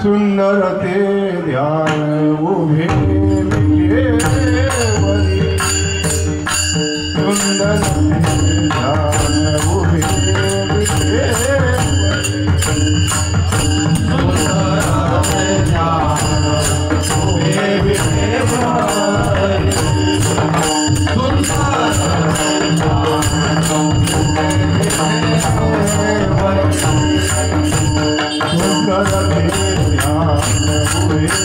सुंदर ते ध्यान उभे विटेवरी सुंदर ते ध्यान उभे विटेवरी सुंदर ते ध्यान उभे विटेवरी सुंदर ते ध्यान उभे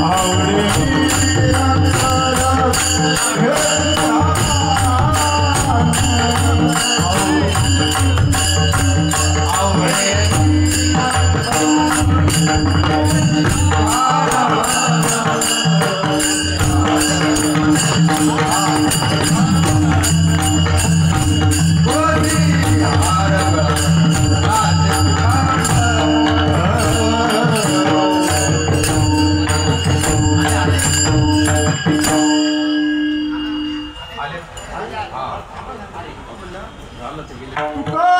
आवडे Yeah.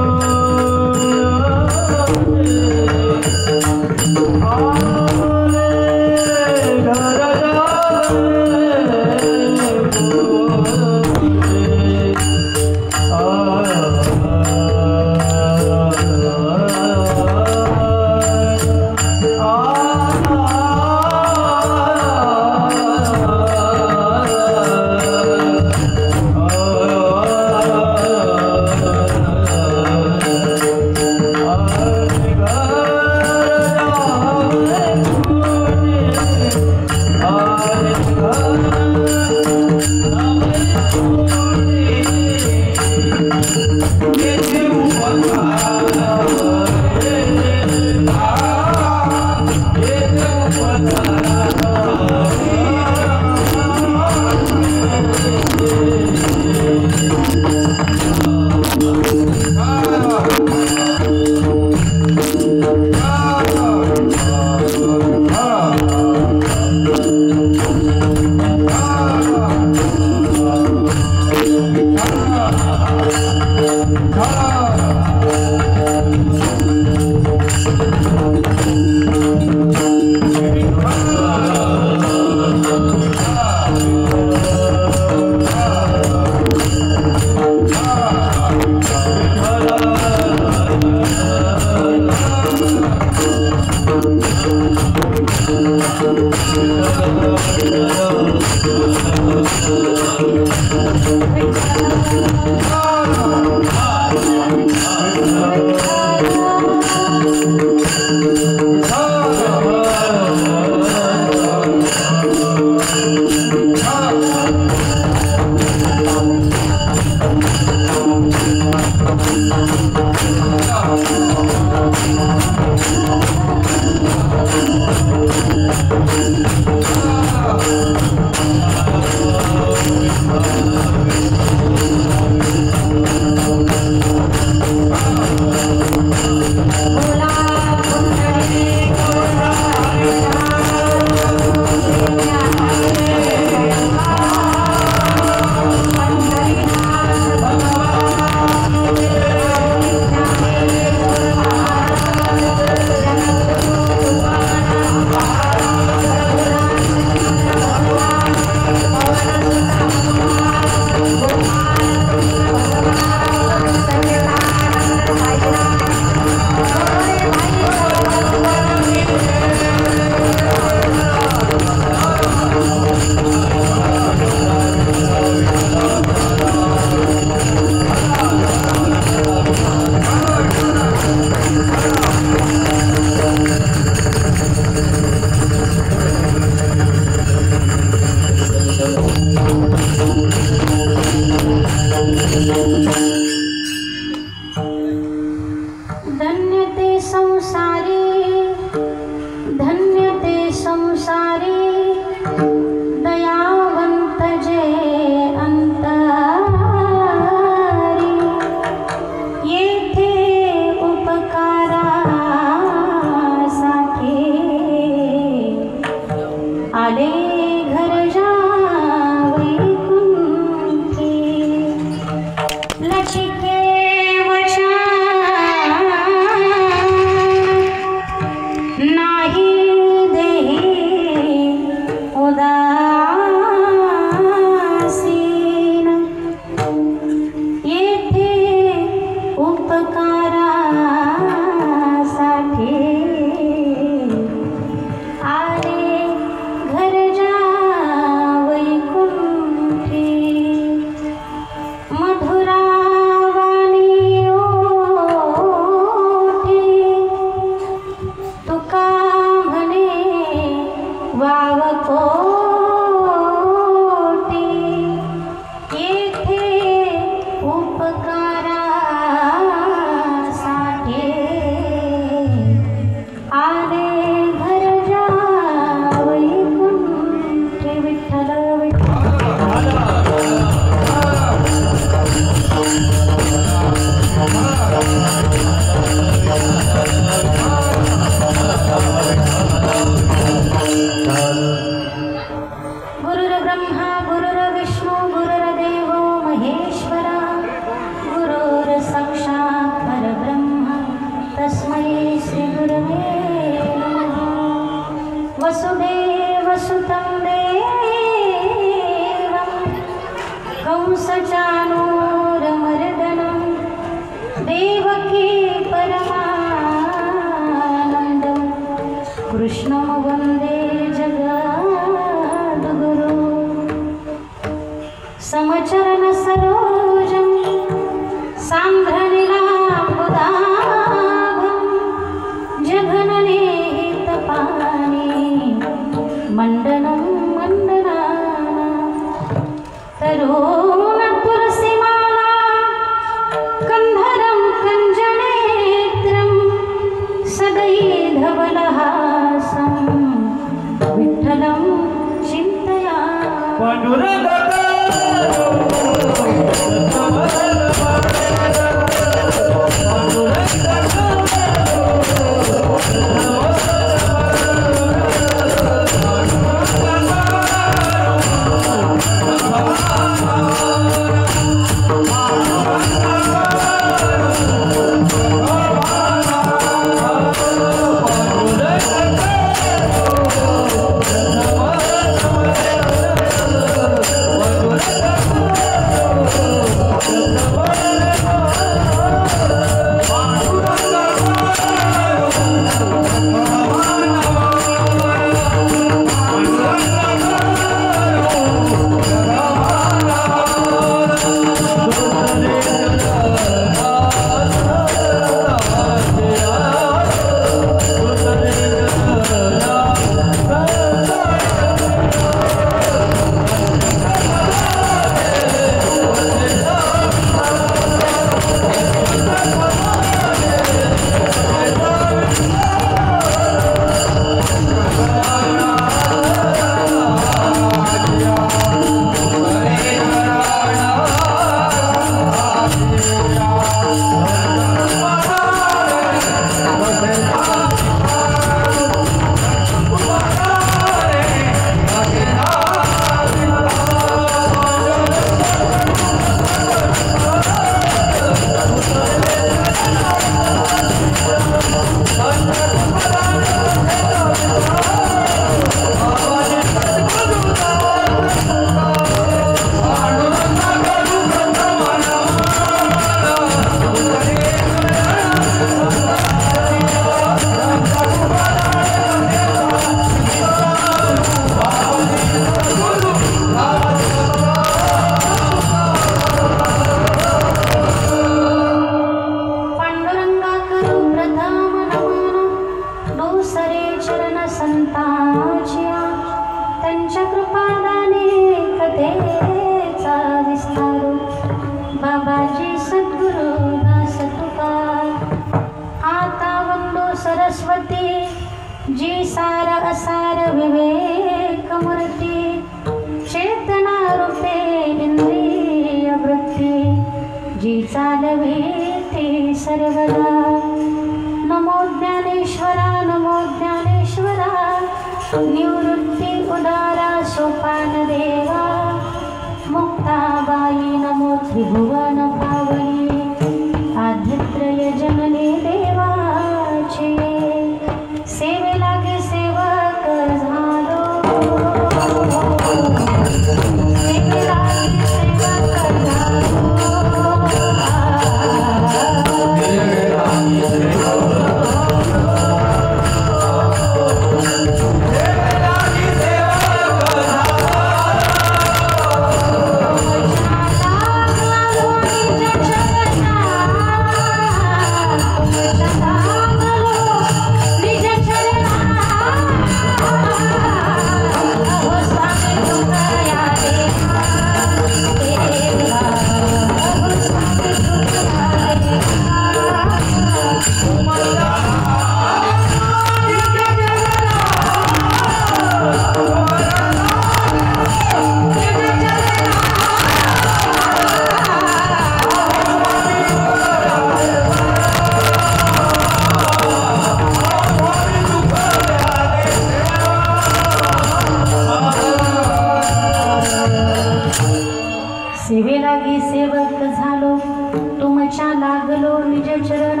लागलो निज चरण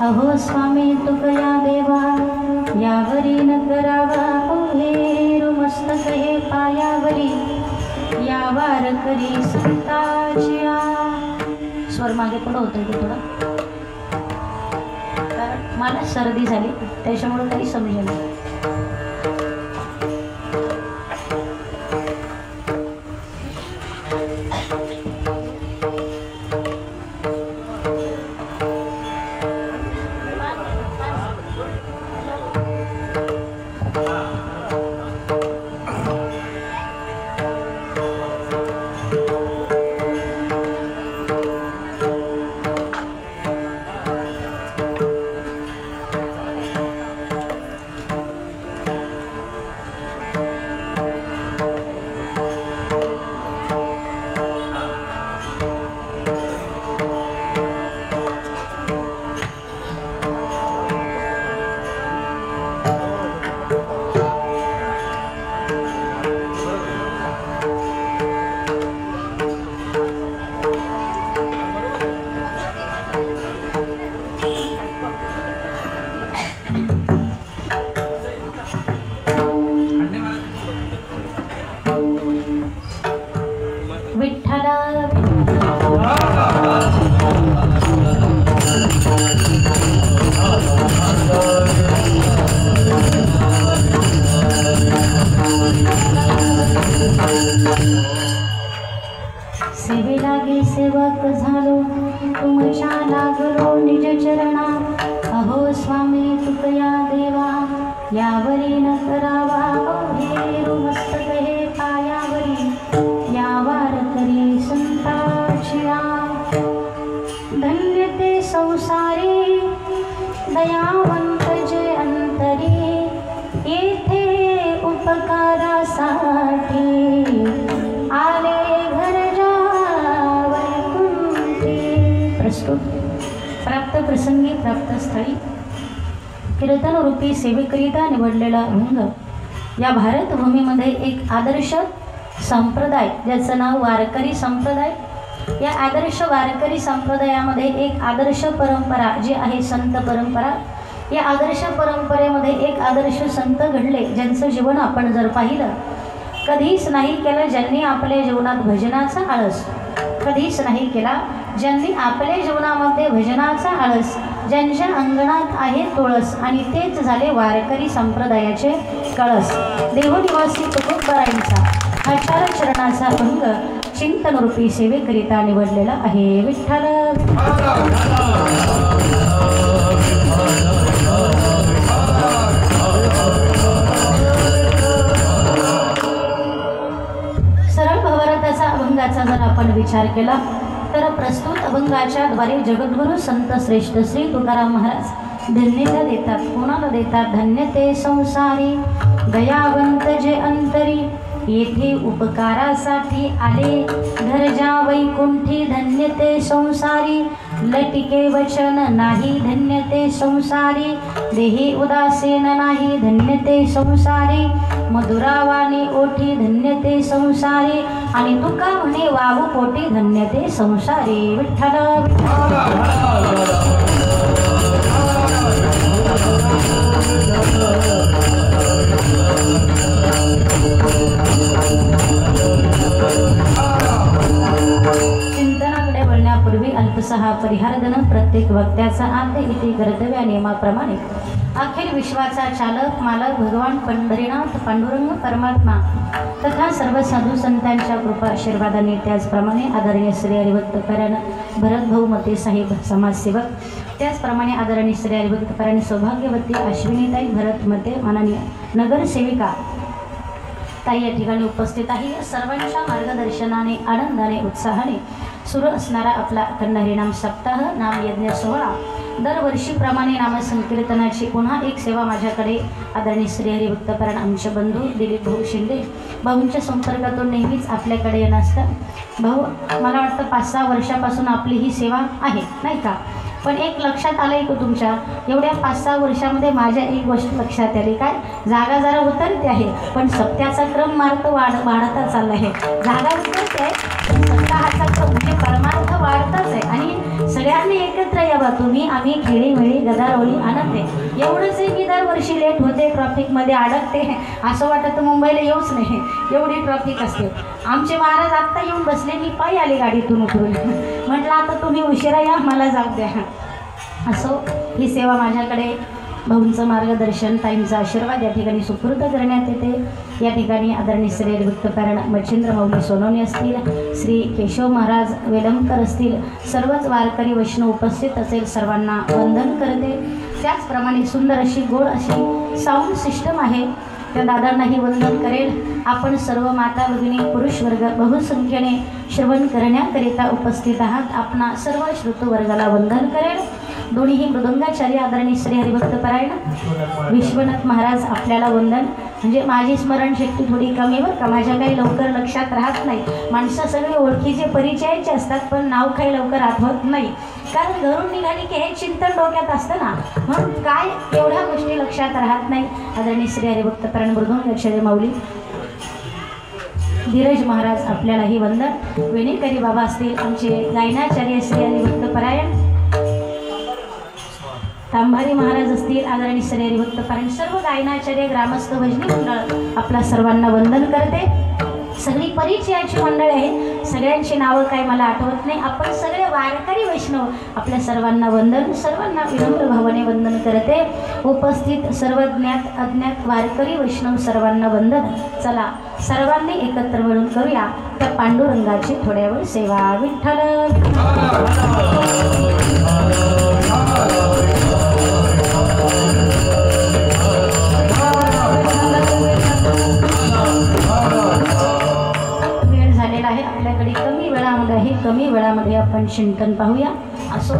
अहो स्वामी तुकया देवा यावरी न करावा हेरू मस्तक हे पायावरी यावार करी संताचिया। स्वर मागे पुढं होतोय ते थोडं, कारण मला सर्दी झाली त्याच्यामुळे काही समजेल नाही। सेवे लागे सेवक झालो तुमच्या लागलो निज चरणा अहो स्वामी तुकया देवा यावरी न करावा हेरू मस्तक हे पायावरी यावार करी संताचिया। धन्य ते संसारी दयावंत जे अंतरी येथे उपकारासाठी आले प्राप्त प्रसंगी प्राप्त स्थळी कीर्तन रूपी सेवेकरिता निवडलेला अभंग या भारत भूमीमध्ये एक आदर्श संप्रदाय ज्याचं नाव वारकरी संप्रदाय। या आदर्श वारकरी संप्रदायामध्ये एक आदर्श परंपरा जी आहे संत परंपरा। या आदर्श परंपरेमध्ये एक आदर्श संत घडले ज्यांचं जीवन आपण जर पाहिलं कधीच नाही केलं ज्यांनी आपल्या जीवनात भजनाचा आळस कधीच नाही केला, ज्यांनी आपल्या जीवनामध्ये भजनाचा आळस ज्यांच्या अंगणात आहे तुळस आणि तेच झाले वारकरी संप्रदायाचे कळस। देवनिवासी तुकोबारायांचा हा 4 चरणाचा अभंग चिंतन रूपी सेवेकरिता निवडलेला आहे। विठ्ठल सरळ भवरताचा अभंगाचा जर आपण विचार केला तर प्रस्तुत अभंगाच्या द्वारे जगद्गुरु संत श्रेष्ठ श्री तुकाराम महाराज धन्यता देतात। कोणाला देतात? धन्य ते संसारी दयावंत जे अंतरी येथे उपकारासाठी आले घरजा वैकुंठी धन्य ते संसारी लटिके वचन नाही धन्य ते संसारी देही उदासीन नाही धन्य ते संसारी मधुरावाणी ओठी धन्य ते संसारी आणि तुका म्हणे वाहू पोटी धन्य ते संसारी। विठ्ठल चिंतनाकडे वळण्यापूर्वी अल्पसहा परिहारधन प्रत्येक वक्त्याचा आद्य इति कर्तव्य नियमाप्रमाणे अखिल विश्वाचा चालक मालक भगवान पंढरीनाथ पांडुरंग परमात्मा तथा सर्व साधू संतांच्या कृपा आशीर्वादाने त्याचप्रमाणे आदरणीय श्री हरिभक्तपरायण भरत भाऊ मते साहेब समाजसेवक त्याचप्रमाणे आदरणीय श्री हरिभक्तपरायण सौभाग्यवती अश्विनीताई भरत मते माननीय नगरसेविका ताई या ठिकाणी उपस्थित आहे। सर्वांच्या मार्गदर्शनाने आनंदाने उत्साहाने सुरू असणारा आपला अखंड हरिनाम सप्ताह नाम यज्ञ सोहळा दरवर्षीप्रमाणे नामसंकीर्तनाची पुन्हा एक सेवा माझ्याकडे आदरणीय श्री हरिभक्तपरायण आमचे बंधू दिलीप भाऊ शिंदे भाऊंच्या संपर्कातून नेहमीच आपल्याकडे येणं असतं। भाऊ मला वाटतं 5-6 वर्षापासून आपली ही सेवा आहे नाही का, पण एक लक्षात आलं आहे की तुमच्या एवढ्या 5-6 वर्षामध्ये माझ्या एक गोष्ट लक्षात आली काय, जागा जरा उतरते आहे पण सत्याचा क्रम मार्ग वाढता चालला आहे। जागा उतरते आहे सत्ता हाचा क्रम म्हणजे परमार्थ वाढताच आहे आणि सगळ्यांनी एकत्र यावा तुम्ही आम्ही खेळीमेळी गदारोळी आनंद आहे. एवढंच मी दरवर्षी लेट होते, ट्रॉफिकमध्ये अडकते, असं वाटतं मुंबईला येऊच नाही, एवढी ट्रॉफिक असते. आमचे महाराज आत्ता येऊन बसले, मी पायी आले गाडीतून उतरून. म्हटलं आता तुम्ही उशिरा या, मला जाऊ द्या. असो ही सेवा माझ्याकडे भाऊंचं मार्गदर्शन, ताईंचा आशीर्वाद या ठिकाणी सुपूर्द करण्यात येते. या ठिकाणी आदरणीय श्री हरिभक्तपरायण मच्छिंद्र माऊली सोनवणे असतील, श्री केशव महाराज वेलमकर असतील, सर्वच वारकरी वैष्णव उपस्थित असेल, सर्वांना वंदन करते. त्याचप्रमाणे सुंदर अशी गोड अशी साऊंड सिस्टम आहे, त्या दादांनाही वंदन करेल. आपण सर्व माता भगिनी पुरुष वर्ग बहुसंख्येने श्रवण करण्याकरिता उपस्थित आहात. आपणा सर्व श्रोतृवर्गाला वंदन करेल. दोन्हीही मृदंगाचार्य आदरणीय श्री हरिभक्तपरायण विश्वनाथ महाराज आपल्याला वंदन. म्हणजे माझी स्मरणशक्ती थोडी कमी बरं का, माझ्या काही लवकर लक्षात राहत नाही. माणसं सगळे ओळखीचे परिचयाचे असतात, पण नाव काही लवकर आठवत नाही, कारण घरून निघाली की हे चिंतन डोक्यात असतं ना, म्हणून काय एवढ्या गोष्टी लक्षात राहत नाही. आदरणीय श्री हरिभक्तपरायण मृदंगाचार्य माऊली धीरज महाराज आपल्यालाही वंदन. वेणेकरी बाबा असतील, आमचे गायनाचार्य श्री हरिभक्तपरायण तांभारी महाराज असतील, आदरणीय श्री हरिभक्तपरायण सर्व गायनाचार्य ग्रामस्थ भजनी मंडळ आपल्या सर्वांना वंदन करते. सगळी परिचयाची मंडळी आहेत, सगळ्यांची नावं काय मला आठवत नाही. आपण सगळे वारकरी वैष्णव आपल्या सर्वांना वंदन, सर्वांना विनम्र भावाने वंदन करते. उपस्थित सर्व ज्ञात अज्ञात वारकरी वैष्णव सर्वांना वंदन. चला सर्वांनी एकत्र मिळून करूया त्या पांडुरंगाची थोड्या वेळ सेवा. विठ्ठल कमी वेळामध्ये आपण चिंतन पाहूया. असो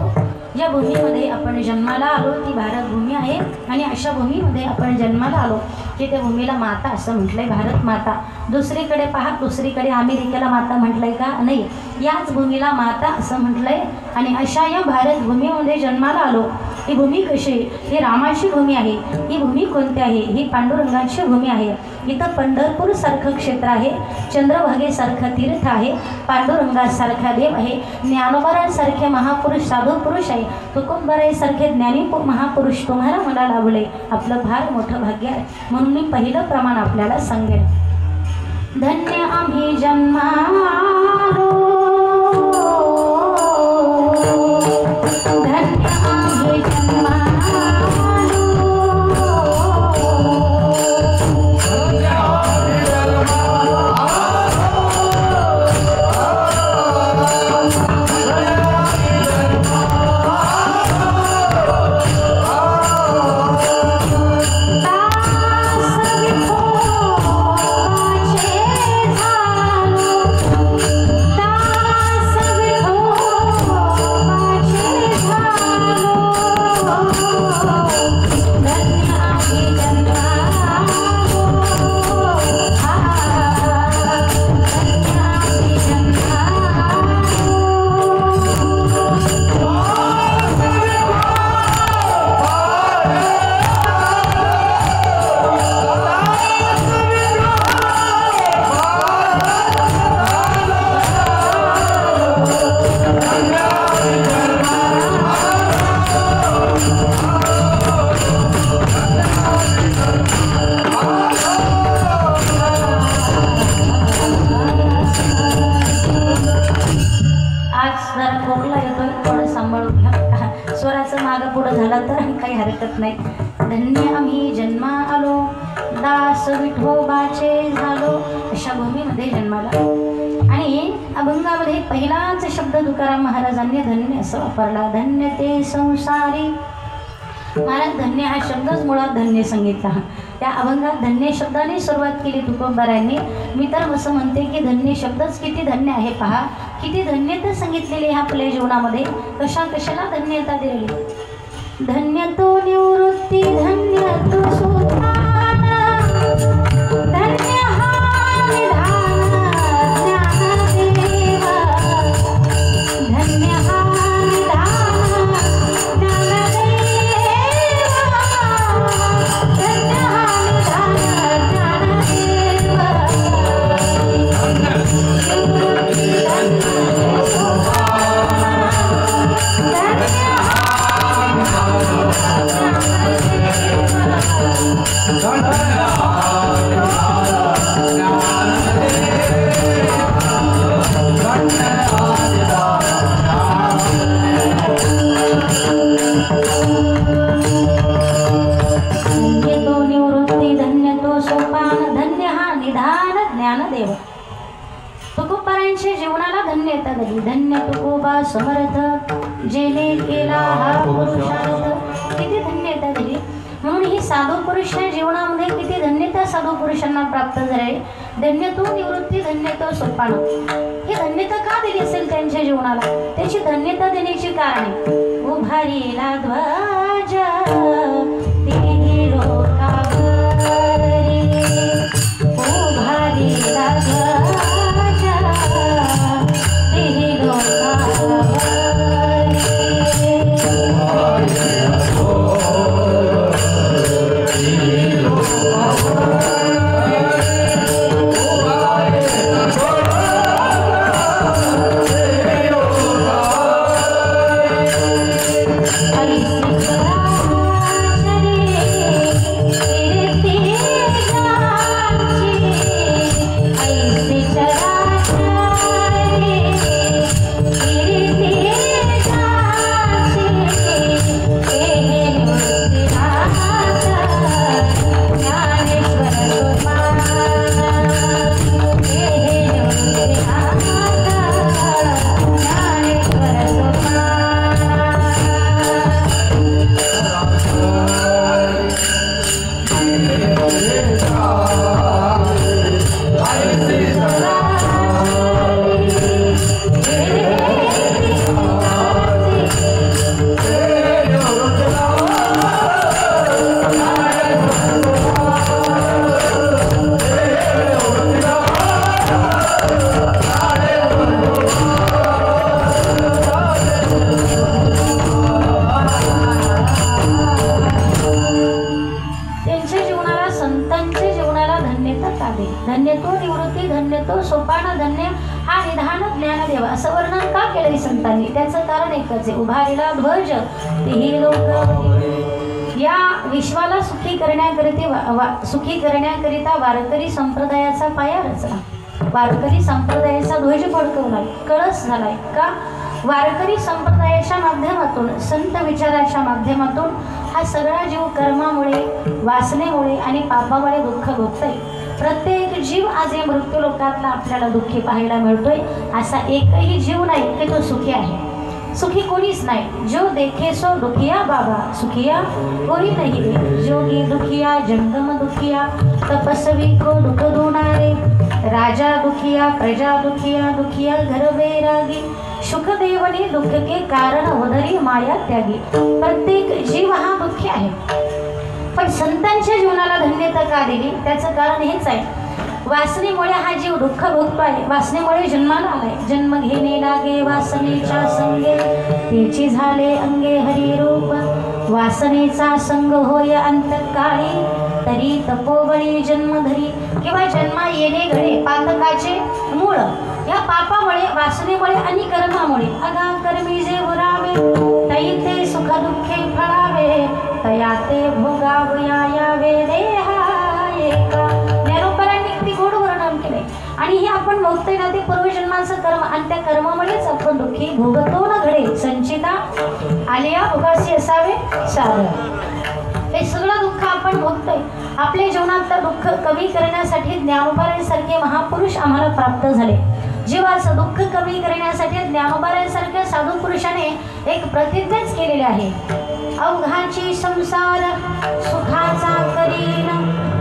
ज्या भूमीमध्ये आपण जन्माला आलो ती भारत भूमी आहे, आणि अशा भूमीमध्ये आपण जन्माला आलो की त्या भूमीला माता असं म्हटलंय, भारत माता. दुसरीकडे पहा, दुसरीकडे अमेरिकेला माता म्हटलंय का? नाही, याच भूमीला माता असं म्हटलंय. आणि अशा या भारत भूमीमध्ये जन्माला आलो. ही भूमी कशी? ही रामाची भूमी आहे. ही भूमी कोणती आहे? ही पांडुरंगाची भूमी आहे. इथं पंढरपूरसारखं क्षेत्र आहे, चंद्रभागेसारखं तीर्थ आहे, पांडुरंगासारखा देव आहे, ज्ञानोबारांसारखे महापुरुष साधू पुरुष आहे, तुकोबारायसारखे ज्ञानी महापुरुष तुम्हाला मला लाभले. आपलं फार मोठं भाग्य आहे. म्हणून मी पहिलं प्रमाण आपल्याला सांगेन. धन्य आम्ही जन्मालो, धन्य आम्ही जन्मालो, काही हरकत नाही. धन्य आम्ही जन्मा आलो, दास विठोबाचे झालो. अशा भूमीमध्ये जन्माला. आणि अभंगामध्ये पहिलाच शब्द तुकाराम महाराजांनी धन्य असं वापरला. धन्य ते संसारी. महाराज धन्य हा शब्दच मुळात धन्य सांगितला. त्या अभंगात धन्य शब्दाने सुरुवात केली तुकोबारायांनी. मी तर असं म्हणते की धन्य शब्दच किती धन्य आहे. पहा किती धन्यता सांगितलेली आहे आपल्या जीवनामध्ये. कशा कशाला धन्यता दिलेली. धन्य तो निवृत्ती, धन्य तो सुधान, धन्य हा निधान ज्ञानदेव, धन्य हा निधान ज्ञानदेव, धन्य हा निधान ज्ञानदेव, धन्य समर्थ जेने केला हा पुरुषार्थ. किती धन्यता दिली. म्हणून ही साधू पुरुष जीवनामध्ये किती धन्यता साधू पुरुषांना प्राप्त झाली. धन्यतो निवृत्ती धन्यतो सोपान. ही धन्यता का दिली असेल त्यांच्या जीवनाला. त्याची धन्यता देण्याची कारणे. उभारीला ध्वज तिन्ही लोकावरी. उभारीला ध्वज तिन्ही लोकावरी. धन्यतो निवृत्ती धन्यतो सोपान धन्य हा निधान ज्ञानदेव असं वर्णन का केलंय संतांनी. त्याचं कारण एकच आहे. उभारीला ध्वज तेही लोक. या विश्वाला सुखी करण्याकरिता वारकरी संप्रदायाचा पाया रचला. वारकरी संप्रदायाचा ध्वज फडकवलाय, कळस झालाय. का? वारकरी संप्रदायाच्या माध्यमातून संत विचाराच्या माध्यमातून हा सगळा जीव कर्मामुळे वासनेमुळे आणि पापामुळे दुःख भोगतोय. प्रत्येक जीव आज या मृत्यू लोकातला आपल्याला दुःखी पाहायला मिळतोय. असा एकही जीव नाही की तो सुखी आहे. सुखी कोणीच नाही. जो देखे सो दुखिया बाबा सुखिया कोई नहीं. जोगी दुखिया जंगम दुखिया तपस्वी को दुख दोनारे. राजा दुखिया प्रजा दुखिया दुखिया घर वैरागी. सुखदेवनी दुःख के कारण उदरी माया त्यागी. प्रत्येक जीव हा दुःखी आहे. पण संतांच्या जीवनाला धन्यता का दिली? त्याचं कारण हेच आहे. वासनेमुळे हा जीव दुःख भोगतोय. वासनेमुळे जन्माला आलाय. जन्म घेणे लागे वासनेच्या संगे त्याची झाले अंगे हरिरूप. वासनेचा संग होय अंतकाळी तरी तपोबळी जन्मधरी. किंवा जन्मा येणे घडे पातकाचे मूळ. या पापामुळे वासनेमुळे आणि कर्मामुळे अगा कर्मी जे उरावे तई ते सुख दुःखे फळावे तया ते भोगावया यावे देहा एका. ज्ञानोबरांनी किती गोड वर्णन केले. आणि हे आपण भोगतोय ना ते पूर्वजन्माचं कर्म. आणि त्या कर्मामुळेच आपण दुःखी भोगतो ना घडे. संचिता आलिया उगासी असावे साधन. हे सगळं दुःख आपण भोगतोय. आपल्या जीवनातलं दुःख कमी करण्यासाठी ज्ञानोबारांसारखे महापुरुष आम्हाला प्राप्त झाले. जीवाचं दुःख कमी करण्यासाठी ज्ञानोबारांसारख्या साधू पुरुषाने एक प्रतिज्ञाच केलेली आहे. अवघाची संसार सुखाचा करीन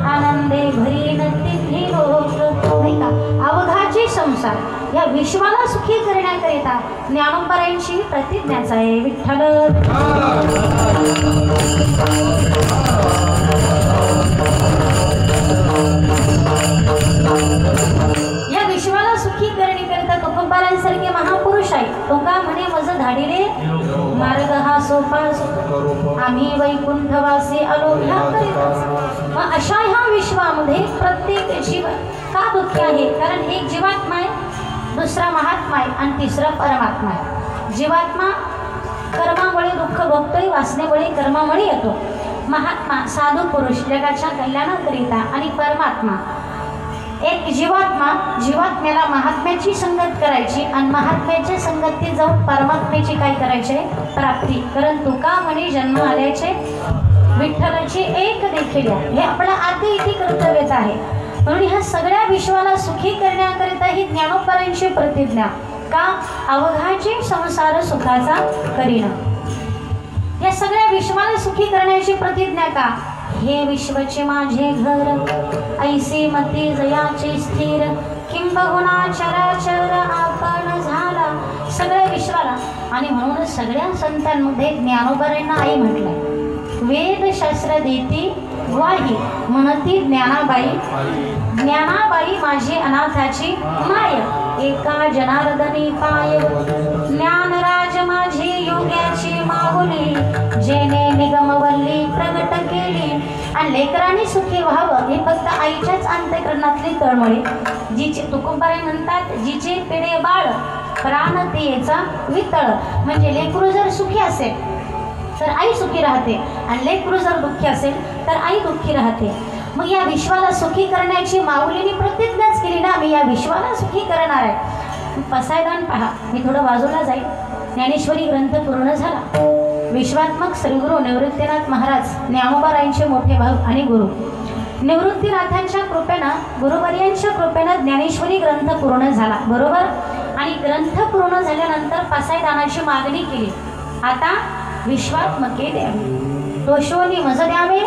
आनंदे भरीन तिन्ही लोक. नाही का? अवघाची संसार या विश्वाला सुखी करण्याकरिता ज्ञानोबारांची प्रतिज्ञाच आहे. विठ्ठल या विश्वाला सुखी करण्याकरिता तुकोबारांसारखे महापुरुष आहे. तुका म्हणे मज धाडिले मार्ग हा सोपा आम्ही वैकुंठवासी आलो ह्या करिता. मग अशा ह्या विश्वामध्ये प्रत्येक जीव का दुःखी आहे? कारण एक जीवात्मा आहे, दुसरा महात्मा आहे आणि तिसरा परमात्मा आहे. जीवात्मा कर्मामुळे दुःख भोगतोय, वासनेमुळे कर्मामुळे येतो. महात्मा साधू पुरुष जगाच्या कल्याणाकरिता आणि परमात्मा एक जीवात्म्याला महात्म्याची संगत करायची आणि महात्म्याच्या संगतीत जाऊन परमात्म्याची काय करायचे? प्राप्ती. परंतु का म्हणे जन्म आल्याचे विठ्ठलाची एक देखील हे आपला आधी इथे कर्तव्यच आहे. म्हणून ह्या सगळ्या विश्वाला सुखी करण्याकरिता ही ज्ञानोबारांची प्रतिज्ञा. का अवघाची संसार सुखाचा करीन. या सगळ्या विश्वाला सुखी करण्याची प्रतिज्ञा का? हे विश्वचे माझे घर ऐसी मती जयाचे स्थिर किंबहुना चराचर आपण झाला. सगळ्या विश्वाला आणि म्हणूनच सगळ्या संतांमध्ये ज्ञानोबारांना आई म्हटलंय. वेदशास्त्र देती ग्वाही म्हणती ज्ञानाबाई. ज्ञानाबाई माझी अनाथाची माय एका जनार्दनी पाय. ज्ञानराज माझी योग्याची माऊली जेने निगमवल्ली प्रगट केली. आणि लेकरांनी सुखी व्हावं हे फक्त आईच्याच अंतःकरणातली तळमळे. जिचे तुकोबाराय म्हणतात जिचे पिढे बाळ प्राण तियेचा वितळ. म्हणजे लेकरू जर सुखी असेल तर आई सुखी राहते आणि लेकरू जर दुःखी असेल तर आई दुःखी राहते. मग या विश्वाला सुखी करण्याची माऊलीने प्रतिज्ञाच केली ना, मी या विश्वाला सुखी करणार आहे. पसायदान पहा, मी थोडं बाजूला जाईल. ज्ञानेश्वरी ग्रंथ पूर्ण झाला. विश्वात्मक श्रीगुरु निवृत्तीनाथ महाराज ज्ञानोबारायांचे मोठे भाऊ आणि गुरु निवृत्तीनाथांच्या कृपेनं गुरुवर्यांच्या कृपेनं ज्ञानेश्वरी ग्रंथ पूर्ण झाला बरोबर. आणि ग्रंथ पूर्ण झाल्यानंतर पसायदानाची मागणी केली. आता विश्वात्मके द्यावे तोषोनी मज द्यावे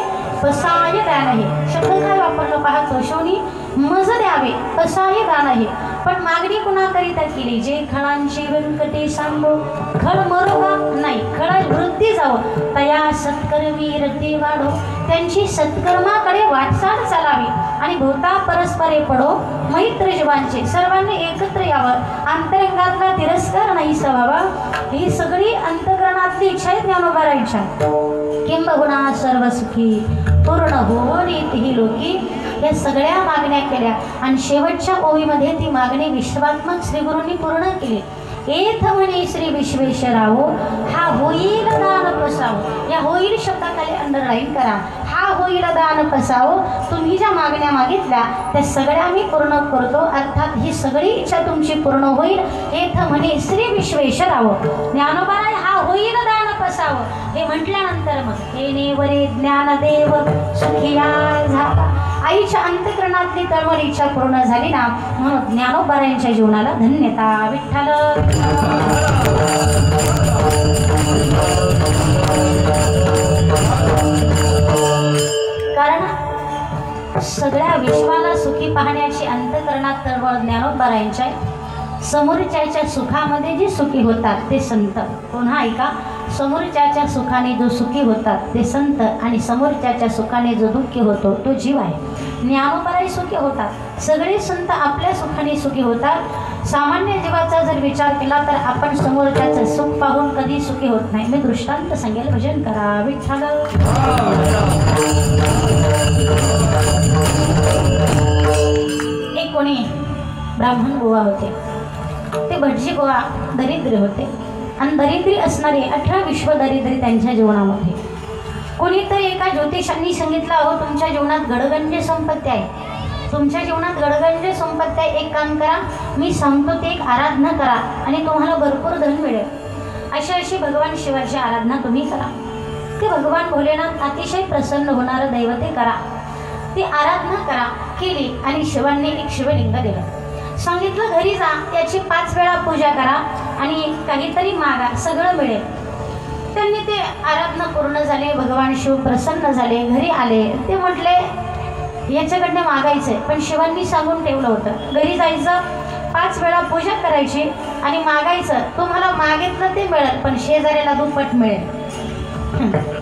पसाय दान आहे. शब्द काय वापरलं पहा, तोषोनी मज द्यावे पसाय दान आहे. पण मागणी कुणाकरिता केली? जे खळांची व्यंकटे सांगो खळ मरो का नाही, खळ वृत्ती जावं तया सत्कर्मी रती वाढो. त्यांची सत्कर्माकडे वाटचाल चालावी आणि भोवता परस्परे पडो मैत्र जीवांचे. सर्वांनी एकत्र यावं, अंतरंगातला तिरस्कार नाही व्हावा. ही सगळी अंतकरणातली इच्छा आहे ज्ञानोबारांच्या. किंबहुना सर्व सुखी पूर्ण हो रीती लोकी. या सगळ्या मागण्या केल्या आणि शेवटच्या ओवीमध्ये ती मागणी विश्वात्मक श्रीगुरूंनी पूर्ण केली. एथ म्हणे श्री विश्वेश्वरावो हा होईल दान पसावो. या होईल शब्दाखाली अंडरलाईन करा. हा होईल दान पसावो. तुम्ही ज्या मागण्या मागितल्या त्या सगळ्या मी पूर्ण करतो. अर्थात ही सगळी इच्छा तुमची पूर्ण होईल. एथ म्हणे श्री विश्वेश्वरावो. ज्ञानोबाराय हा होईल दान पसावो हे म्हटल्यानंतर मग हे नेवरे ज्ञानदेव सुखिया झाला. आईच्या अंतःकरणातली तळमळ इच्छा पूर्ण झाली ना, म्हणून ज्ञानोबारायांच्या जीवनाला धन्यता. विठ्ठल कारण सगळ्या विश्वाला सुखी पाहण्याची अंतःकरणात तळमळ ज्ञानोबारायांच्या. समोरच्याच्या सुखामध्ये जे सुखी होतात ते संत. पुन्हा ऐका, समोरच्याच्या सुखाने जो सुखी होतात ते संत आणि समोरच्याच्या सुखाने जो दुःखी होतो तो जीव आहे. ज्ञानोबाराय सुखी होतात, सगळे संत आपल्या सुखाने सुखी होतात. सामान्य जीवाचा जर विचार केला तर आपण समोरच्याचं सुख पाहून कधी सुखी होत नाही. मी दृष्टांत सांगेल, भजन करा विठ्ठल. एक कोणी ब्राह्मण गोवा होते. ते भटजी गोवा दरिद्री होते आणि दरिद्री असणारे 18 विश्व दरिद्री त्यांच्या जीवनामध्ये. कोणीतरी एका ज्योतिषांनी सांगितलं, अहो तुमच्या जीवनात गडगंज संपत्ती आहे, तुमच्या जीवनात गडगंज संपत्ती आहे. एक काम करा, मी सांगतो ते एक आराधना करा आणि तुम्हाला भरपूर धन मिळेल. अशी भगवान शिवाची आराधना तुम्ही करा. ते भगवान भोलेनाथ अतिशय प्रसन्न होणारं दैवते करा. ती आराधना करा केली आणि शिवांनी एक शिवलिंग दिलं. सांगितलं घरी जा, त्याची 5 वेळा पूजा करा आणि काहीतरी मागा, सगळं मिळेल. त्यांनी ते आराधना पूर्ण झाले. भगवान शिव प्रसन्न झाले, घरी आले. ते म्हटले याच्याकडनं मागायचं आहे, पण शिवांनी सांगून ठेवलं होतं घरी जायचं, 5 वेळा पूजा करायची आणि मागायचं. तुम्हाला मागितलं ते मिळेल पण शेजाऱ्याला दुप्पट मिळेल.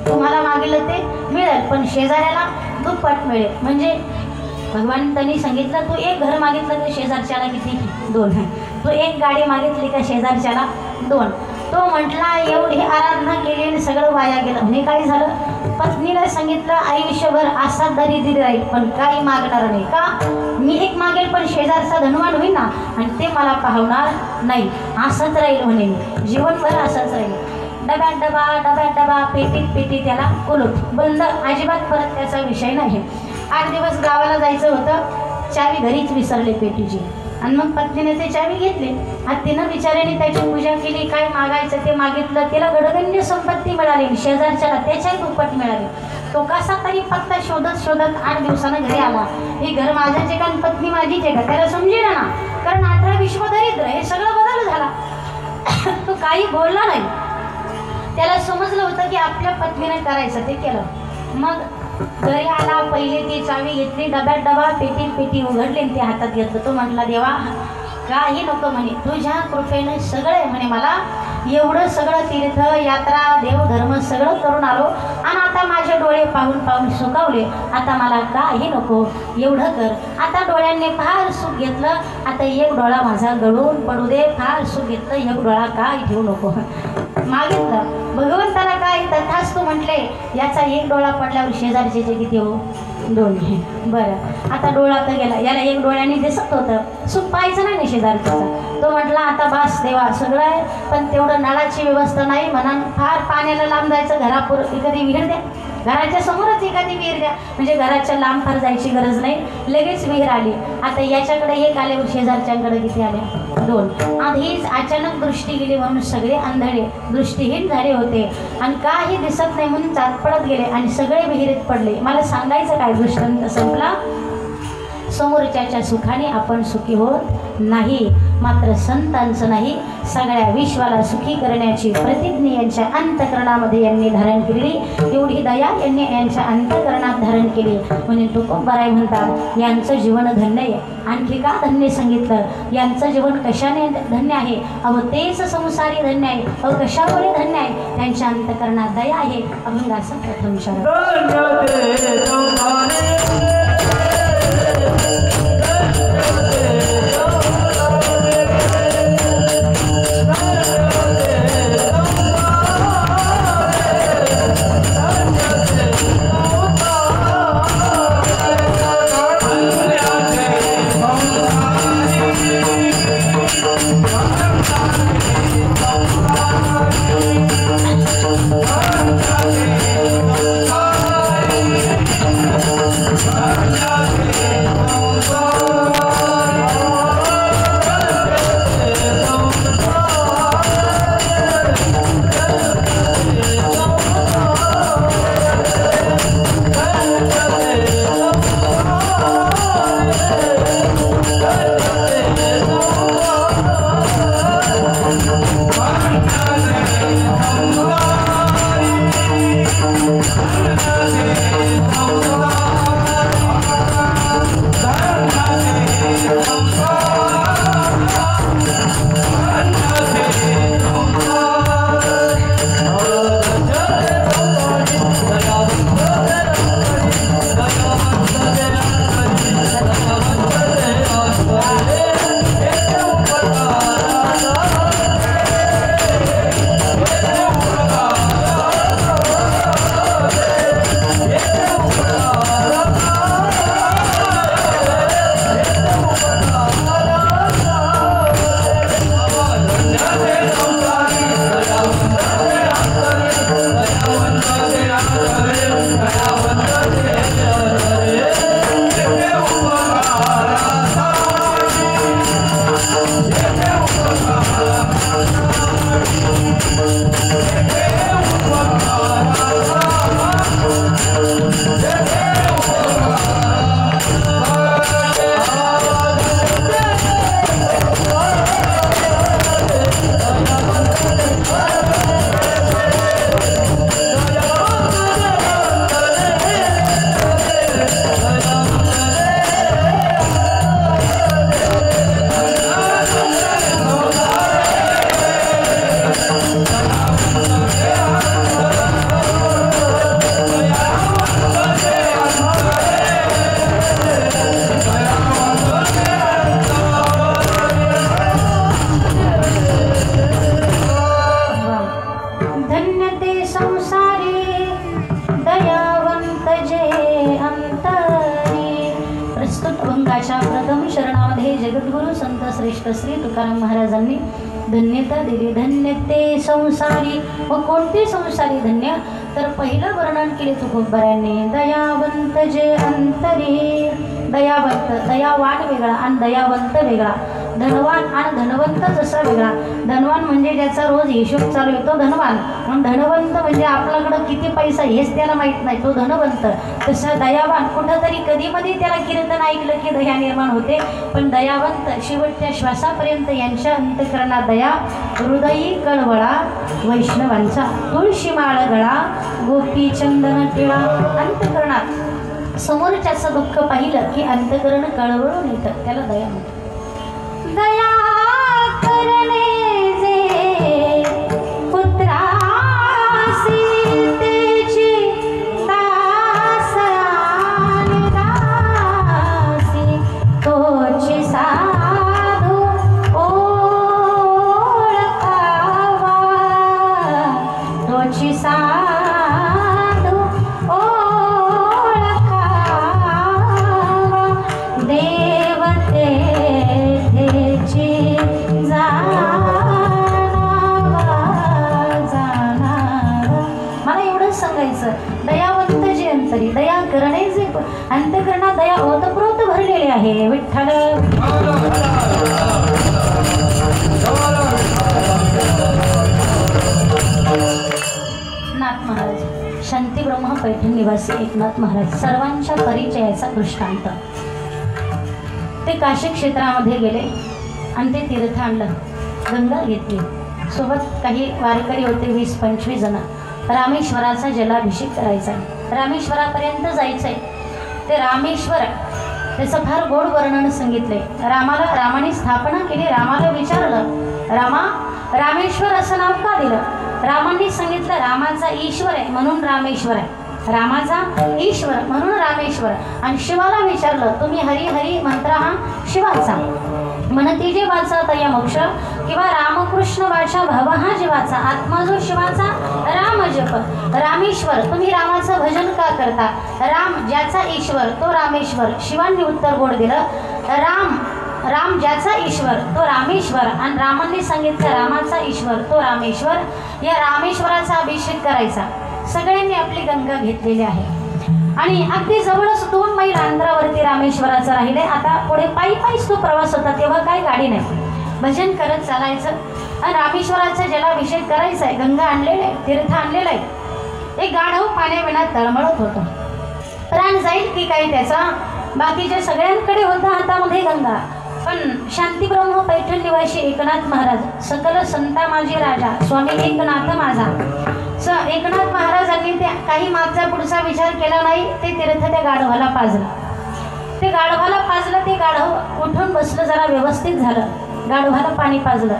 तुम्हाला मागितलं ते मिळेल पण शेजाऱ्याला दुप्पट मिळेल. म्हणजे भगवंतांनी सांगितलं तू एक घर मागितलं तर शेजारच्याला किती? 2. तू एक गाडी मागितली का शेजारच्याला 2. तो म्हटला एवढी आराधना केली आणि सगळं वाया गेलं. म्हणजे काय झालं? पत्नीला सांगितलं आयुष्यभर असा दरिद्री राहील पण काही मागणार नाही. का? मी एक मागेल पण शेजारचा धनवान होईल ना आणि ते मला पाहणार नाही. असंच राहील म्हणे, मी जीवनभर असंच राहील. डब्यात डबा, डब्यात डबा, पेटीत पेटी, त्याला कुलूप बंद, अजिबात परत त्याचा विषय नाही. 8 दिवस गावाला जायचं होतं, चावी घरीच विसरले पेटीची. आणि मग पत्नीने ते चावी घेतली. आणि तिनं बिचाऱ्याने त्याची पूजा केली, काय मागायचं ते मागितलं. त्याला गडगंज संपत्ती मिळाली, शेजारच्याला त्याच्याही दुप्पट मिळाली. तो कसा तरी फक्त शोधत शोधत 8 दिवसानं घरी आला. हे घर माझ्याच आहे का पत्नी माझीच आहे का? त्याला समजेना ना, कारण 18 विश्व दरिद्र हे सगळं बदल स्तब्ध झाला. तो काही बोलला नाही. त्याला समजलं होतं की आपल्या पत्नीने करायचं ते केलं. मग घरी आला, पहिले ती चावी घेतली, डब्यात डबा, पेटीत पेटी उघडली आणि ती हातात घेतलं. तो म्हटला, देवा काही नको म्हणे, तुझ्या कृपेने सगळं आहे म्हणे. मला एवढं सगळं तीर्थ यात्रा देवधर्म सगळं करून आलो आणि आता माझे डोळे पाहून पाहून सुकावले. आता मला काही नको, एवढं कर. आता डोळ्यांनी फार सुख घेतलं, आता एक डोळा माझा गळून पडू दे. फार सुख घेतलं, एक डोळा काय घेऊ नको. मागितलं भगवंताला काय, तथाच तू म्हटले. याचा एक डोळा पडल्यावर शेजारचे किती हो, 2. बरं, आता डोळा तर गेला. याला एक डोळ्याने दिसत होतं, सुख पाहायचं नाही ना शेजारचं. तो म्हटला, आता बास देवा सगळं आहे, पण तेवढं नळाची व्यवस्था नाही म्हणा. फार पाण्याला लांब जायचं, घरापूर एखादी विहीर द्या, घराच्या समोरच एखादी विहीर द्या, म्हणजे घराच्या लांब फार जायची गरज नाही, लगेच विहीर आली. आता याच्याकडे एक आल्यावर शेजारच्याकडे किती आल्या, 2. आधीच अचानक दृष्टी गेली म्हणून सगळे आंधळे दृष्टीहीन झाले होते आणि काही दिसत नाही म्हणून चाटपडत गेले आणि सगळे विहिरीत पडले. मला सांगायचं काय, दृष्टांत संपला. समोरच्याच्या सुखाने आपण सुखी होत नाही, मात्र संतांचं नाही, सगळ्या विश्वाला सुखी करण्याची प्रतिज्ञा यांच्या अंतःकरणामध्ये यांनी धारण केली. एवढी दया यांनी यांच्या अंतःकरणात धारण केली म्हणून तुकोबाराय म्हणतात, यांचं जीवन धन्य आहे. आणखी का धन्य सांगितलं, यांचं जीवन कशाने धन्य आहे, अहो तेच संसारी धन्य आहे. अहो कशामुळे धन्य आहे, त्यांच्या अंतःकरणात दया आहे. अभंगाचा प्रथम शरण. जगद्गुरु संत श्रेष्ठ श्री तुकाराम महाराजांनी धन्यता दिली. धन्य ते संसारी. व कोणते संसारी धन्य, तर पहिलं वर्णन केले तुकोबारायांनी, दयावंत जे अंतरी. दयावंत, दयावान वेगळा आणि दयावंत वेगळा. धनवान आणि धनवंत जसा वेगळा. धनवान म्हणजे ज्याचा रोज हिशोब चालू येतो धनवान, आणि धनवंत म्हणजे आपल्याकडं किती पैसा हेच त्याला माहीत नाही तो धनवंत. तसा दयावान कुठंतरी कधीमध्ये त्याला कीर्तन ऐकलं की दया निर्माण होते, पण दयावंत शेवटच्या श्वासापर्यंत यांच्या अंतःकरणात दया. हृदयी कळवळा वैष्णवांचा, तुळशी माळ गळा गोपी चंदन टिळा. अंतःकरणात समोरच्याचं दुःख पाहिलं की अंतःकरण कळवळून येतं, त्याला दया म्हणतात. दया करणे जे पुत्रासी तेची दास आणि दासी, तोची साधू ओळखावा, तोची साधू ओळखावा. देवते मला एवढंच सांगायचं, दयावंत जे अंतरी दया करणे जे अंतःकरणात दया ओतप्रोत भरलेले आहे. विठ्ठल नाथ महाराज शांतीब्रह्म पैठण निवासी एकनाथ महाराज सर्वांच्या परिचयाचा दृष्टांत. ते काशी क्षेत्रामध्ये गेले आणि ते तीर्थ आणलं, गंगा घेतली, सोबत काही वारकरी होते 20-25 जण. रामेश्वराचा जलाभिषेक करायचा आहे, रामेश्वरापर्यंत जायचं आहे. ते रामेश्वर त्याचं फार गोड वर्णन सांगितले. रामाने स्थापना केली, रामाला विचारलं रामा रामेश्वर असं नाव का दिलं. रामांनी सांगितलं रामाचा ईश्वर आहे म्हणून रामेश्वर आहे, रामाचा ईश्वर म्हणून रामेश्वर. आणि शिवाला विचारलं तुम्ही हरी हरी मंत्र हा शिवाचा, म्हणती जे वाचा तया मोक्ष, किंवा रामकृष्ण वाचा भव हा जीवाचा, आत्मा जो शिवाचा राम जप. रामेश्वर तुम्ही रामाचं भजन का करता. राम ज्याचा ईश्वर तो रामेश्वर. शिवांनी उत्तर गोड दिलं राम ज्याचा ईश्वर तो रामेश्वर, आणि रामांनी सांगितलं रामाचा ईश्वर तो रामेश्वर. या रामेश्वराचा अभिषेक करायचा. सगळ्यांनी आपली गंगा घेतलेली आहे आणि अगदी जवळच 2 मैल अंतरावरती रामेश्वराचं राहिले. आता पुढे पायीच तो प्रवास होता, तेव्हा काही गाडी नाही, भजन करत चालायचं आणि रामेश्वराचा जलाभिषेक करायचा आहे. गंगा आणलेलं आहे, तीर्थ आणलेलं आहे. एक गाढव पाण्याविना तळमळत होतं, प्राण जाईल की काय त्याचा. बाकीच्या सगळ्यांकडे होता हातामध्ये गंगा, पण शांतीब्रह्म पैठण निवासी एकनाथ महाराज सकल संता माझे राजा स्वामी एकनाथ माझा. एकनाथ महाराजांनी त्या काही मागचा पुढचा विचार केला नाही, ते तीर्थ त्या गाढवाला पाजलं. ते गाढवाला पाजलं, ते गाढव उठून बसलं, जरा व्यवस्थित झालं. गाढवाला पाणी पाजलं.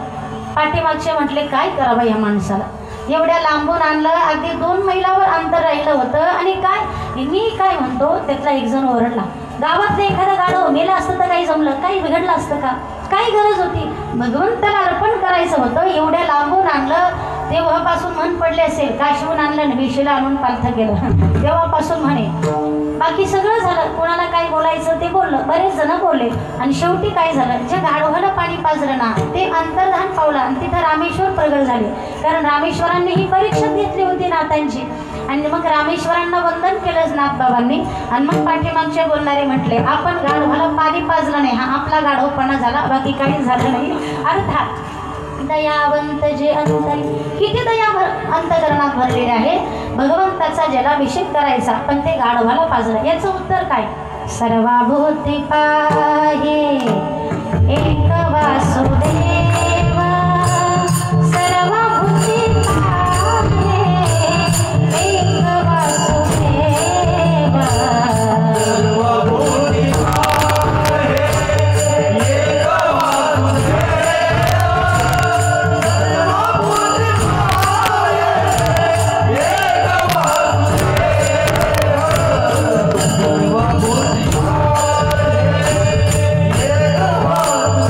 पाठीमागचे म्हटले काय करावं या माणसाला, एवढ्या लांबून आणलं, अगदी 2 मैलावर अंतर राहिलं होतं आणि काय मी काय म्हणतो. त्यातला एक जण ओरडला, गावातलं एखादं गाढव मेलं असतं तर काही जमलं, काही बिघडलं असतं का, काही गरज होती, भगवंताला अर्पण करायचं होतं, एवढ्या लांबून आणलं. तेव्हापासून मन पडले असेल, काशीहून आणलं आणि विशीला आणून पालथं केलं, तेव्हापासून म्हणे. बाकी सगळं झालं, कोणाला काय बोलायचं ते बोललं, बरेच जण बोलले आणि शेवटी काय झालं, ज्या गाढवाला पाणी पाजलं ना ते अंतर्धान पावलं आणि तिथं रामेश्वर प्रगट झाले. कारण रामेश्वरांनी ही परीक्षा घेतली होती नाथांची आणि मग रामेश्वरांना वंदन केलंच नाथबाबांनी. आणि मग पाठीमागचे बोलणारे म्हटले आपण गाढवाला पाणी पाजलं नाही, हा आपला गाढवपणा झाला, बाकी काहीच झालं नाही. अर्थात दयावंत जे अंतरी, किती दया अंतकरणात भरलेले आहे. भगवंताचा जलाभिषेक करायचा पण ते गाढवाला पाजलं. याचं उत्तर काय. सर्वभूती पाहे एक वासुदेव, सर्वभूती पाहे एक वासुदेव, सर्वभूती पाहे एक वासुदेव.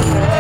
Yeah.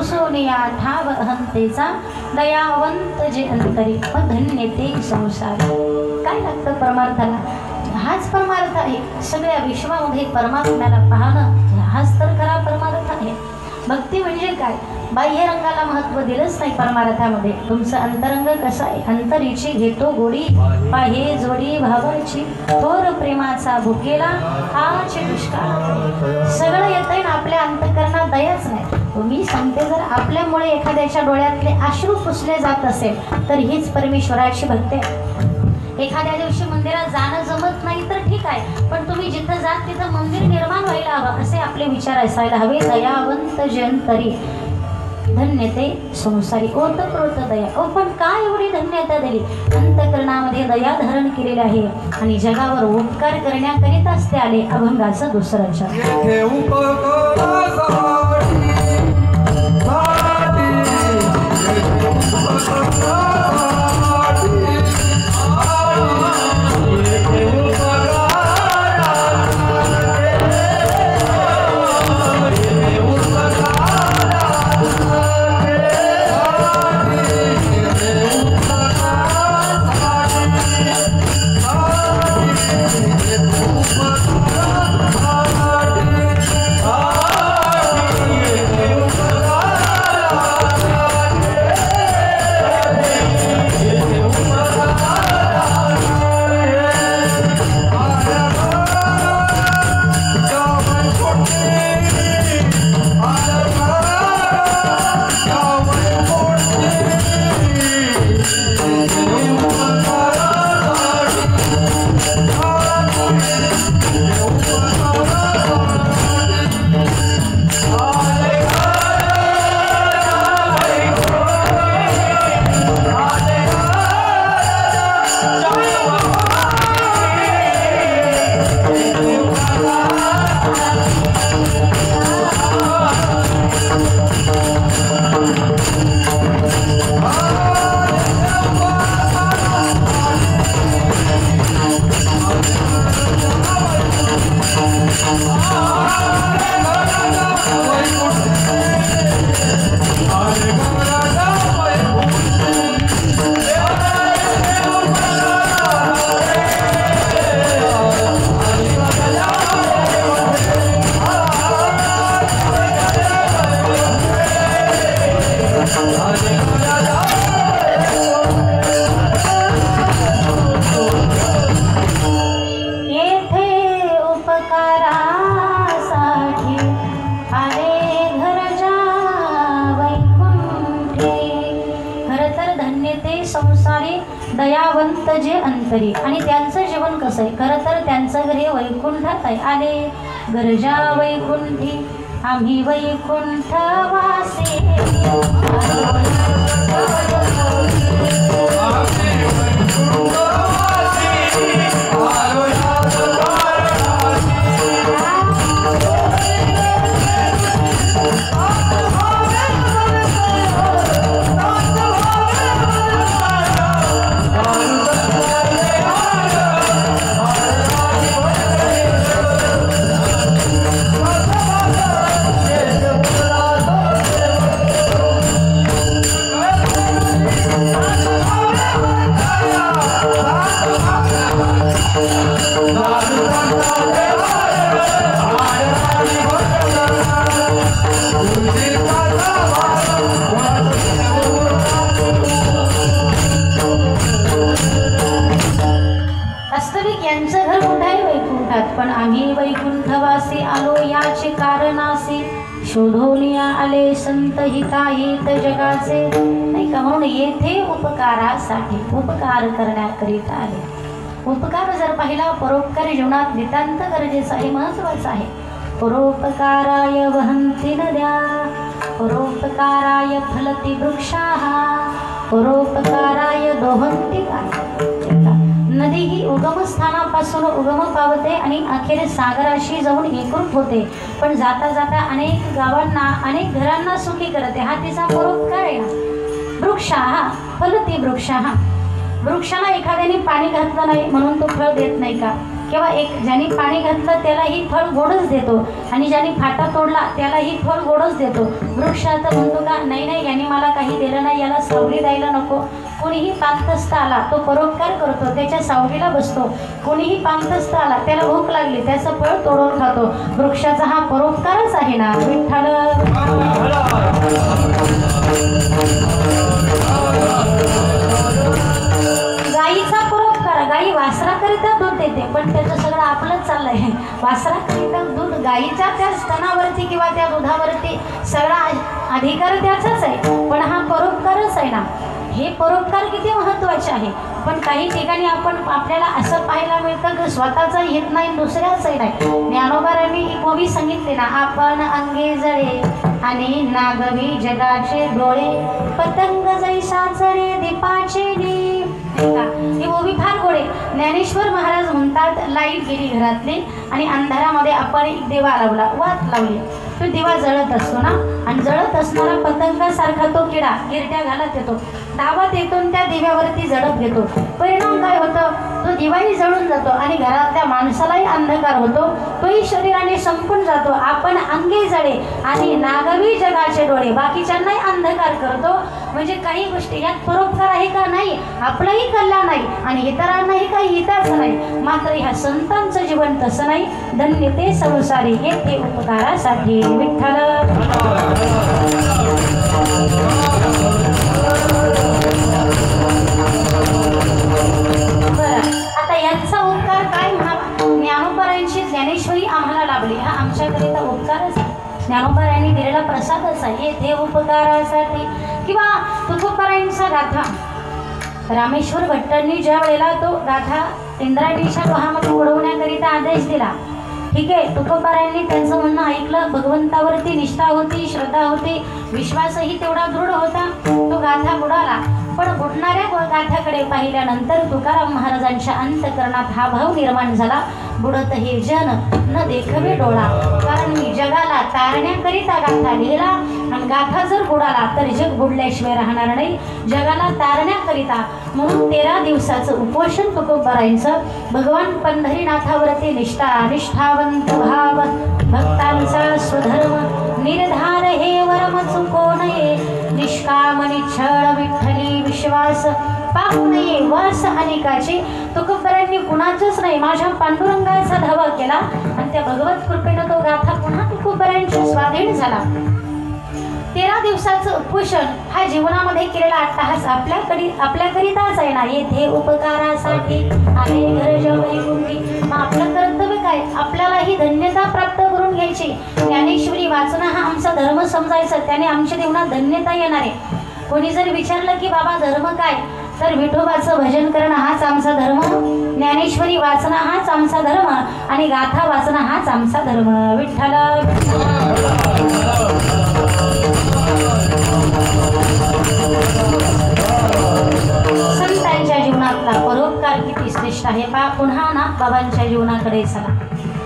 पोसोनिया ठाव हंतेचा दयावंत जे अंतरी मग धन्य ते संसार. काय लागतं परमार्थाला? हाच परमार्थ आहे. सगळ्या विश्वामध्ये परमात्म्याला पाहणं हाच तर खरा परमार्थ आहे. भक्ती म्हणजे काय? बाह्य रंगाला महत्त्व दिलंच नाही परमार्थामध्ये. तुमचं अंतरंग कसं आहे? अंतरीची घेतो गोडी पाहे जोडी भावाची थोर प्रेमाचा भुकेला हाची दुष्काळ. सगळं येतंय ना आपल्या अंतकरणात, दयाच नाही. मी सांगते जर आपल्यामुळे एखाद्याच्या डोळ्यातले अश्रू पुसले जात असेल तर हीच परमेश्वराची भक्ती आहे. एखाद्या दिवशी मंदिरात जाणं जमत नाही तर ठीक आहे, पण तुम्ही जिथं जात तिथं मंदिर निर्माण व्हायला हवं असे आपले विचार असायला हवे. दयावंत जयंतरी धन्य ते संसारी ओतप्रोत दया. पण काय एवढी धन्यता दिली? अंतकरणामध्ये दया धारण केलेली आहे आणि जगावर उपकार करण्याकरिताच ते आले. अभंगाचं दुसरं दयावंत जे अंतरी. आणि त्यांचं जीवन कसं आहे? खरं तर त्यांचं घरी वैकुंठात आहे. आले गरजा वैकुंठी आम्ही वैकुंठवासी. वास्तविक यांचं घर कुठे आहे? वैकुंठात. पण आम्ही वैकुंठवासी आलो याचे कारणासी. शोधोनिया आले संत हिताहित जगाचे. नाही का? म्हणून येथे उपकारासाठी उपकार करण्याकरिता आले. उपकार जर पाहिला परोपकार जीवनात नितांत गरजेचं आहे, महत्वाचं आहे. परोपकाराय वहन्ति नद्या परोपकाराय फलति वृक्षाः परोपकाराय दोहन्ति गायः. नदी ही उगमस्थानापासून उगम पावते आणि अखेर सागराशी जाऊन एकरूप होते. पण जाता जाता अनेक गावांना अनेक घरांना सुखी करते. हा तिचा परोपकार आहे ना. वृक्षाः फलति वृक्षाः. वृक्षाला एखाद्याने पाणी घातलं नाही म्हणून तो फळ देत नाही का? किंवा ज्याने पाणी घातलं त्यालाही फळ गोडच देतो आणि ज्याने फाटा तोडला त्यालाही फळ गोडच देतो. वृक्षाचं म्हणतो का नाही नाही यांनी मला काही दिलं नाही, याला सावली द्यायला नको. कोणीही पांतस्थ आला तो परोपकार करतो, त्याच्या सावलीला बसतो. कोणीही पांतस्थ आला त्याला भूक लागली त्याचं फळ तोडून खातो. वृक्षाचा हा परोपकारच आहे ना विठ्ठल. गाईचा परोपकार, गाई वासराकरिता दूध देते पण त्याचं सगळं आपलंच चाललंय. वासराकरिता दूध, गाईच्या त्या स्तनावरती किंवा त्या दुधावरती सगळा अधिकार त्याचाच आहे, पण हा परोपकारच आहे ना. हे परोपकार किती महत्त्वाचे आहे. पण काही ठिकाणी आपल्याला असं पाहायला मिळतं की स्वतःचं हित नाही दुसऱ्याचंही नाही. ज्ञानोबारांनी एक ओवी सांगितली ना, आपण अंगे जळे आणि नागवी जगाचे डोळे, पतंग जैसा जळे दीपाचे ही ओवी फार गोडे. ज्ञानेश्वर महाराज म्हणतात, लाईट गेली घरातली आणि अंधारामध्ये आपण एक दिवा लावला, वात लावली, तो दिवा जळत असतो ना, आणि जळत असणारा पतंगासारखा तो किडा गिरट्या घालत येतो, धावत येतो आणि त्या दिव्यावरती जळत घेतो. परिणाम काय होतं, तो दिवाही जळून जातो आणि घरातल्या माणसालाही अंधकार होतो, तोही शरीराने संपून जातो. आपण अंगे जळे आणि नागवी जगाचे डोळे, बाकीच्यांनाही अंधकार करतो. म्हणजे काही गोष्टी यात परोपकार आहे का, नाही. आपलंही कल्याण नाही आणि इतरांनाही काही हिताचं नाही. मात्र ह्या संतांचं जीवन तसं नाही. धन्य ते संसारी येथे उपकारासाठी विठ्ठल. बरं, आता यांचा उपकार काय म्हणावा. ज्ञानोबारायांची ज्ञानेश्वरी आम्हाला लाभली, हा आमच्याकरिता उपकारच आहे. ज्ञानोबारायांनी दिलेला प्रसादच आहे. येथे उपकारासाठी किंवा तुकोबारायांचा गाथा रामेश्वर भट्टांनी ज्या वेळेला तो गाथा इंद्रायणीच्या डोहामध्ये उडवण्याकरिता आदेश दिला, ठीक आहे. तुकोबारायांनी त्यांचं म्हणणं ऐकलं. भगवंतावरती निष्ठा होती, श्रद्धा होती, विश्वासही तेवढा दृढ होता. तो गाथा बुडाला. पण बुडणाऱ्या गाथ्याकडे पाहिल्यानंतर तुकाराम महाराजांच्या अंतकरणात हा भाव निर्माण झाला, बुडत हे जन न देखवे डोळा. कारण मी जगाला तारण्याकरिता गाथा लिहिला आणि गाथा जर बुडाला तर जग बुडल्याशिवाय राहणार नाही. जगाला तारण्याकरिता म्हणून 13 दिवसाचं उपोषण तुकोबारायांचं. भगवान पंढरीनाथावरती निष्ठा, निष्ठावंत भाव, भक्तांचा स्वधर्म, निर्धार हे वरम चुको नये, निष्काम निच्छळ विठ्ठली विश्वास, पाहू नये वास अनेकाची. तुकोबारायांनी कुणाचंच नाही, माझ्या पांडुरंगाचा धावा केला आणि त्या भगवत कृपेनं तो गाथा पुन्हा तुकोबारायांच्या स्वाधीन झाला. 13 दिवसाचं उपोषण हा जीवनामध्ये केलेला अट्टहास आपल्याकरिताच आहे ना. येथे उपकारासाठी आले गरज वैकुंठी. मग आपलं कर्तव्य काय, आपल्यालाही धन्यता प्राप्त करून घ्यायची. ज्ञानेश्वरी वाचणं हा आमचा धर्म समजायचा, त्याने आमच्या जीवनात धन्यता येणार आहे. कोणी जर विचारलं की बाबा धर्म काय, तर विठोबाचं भजन करणं हाच आमचा धर्म, ज्ञानेश्वरी वाचणं हाच आमचा धर्म आणि गाथा वाचणं हाच आमचा धर्म. विठ्ठल. संतांच्या जीवनातला परोपकार किती श्रेष्ठ आहे पहा. पुन्हा ना बाबांच्या जीवनाकडे चला.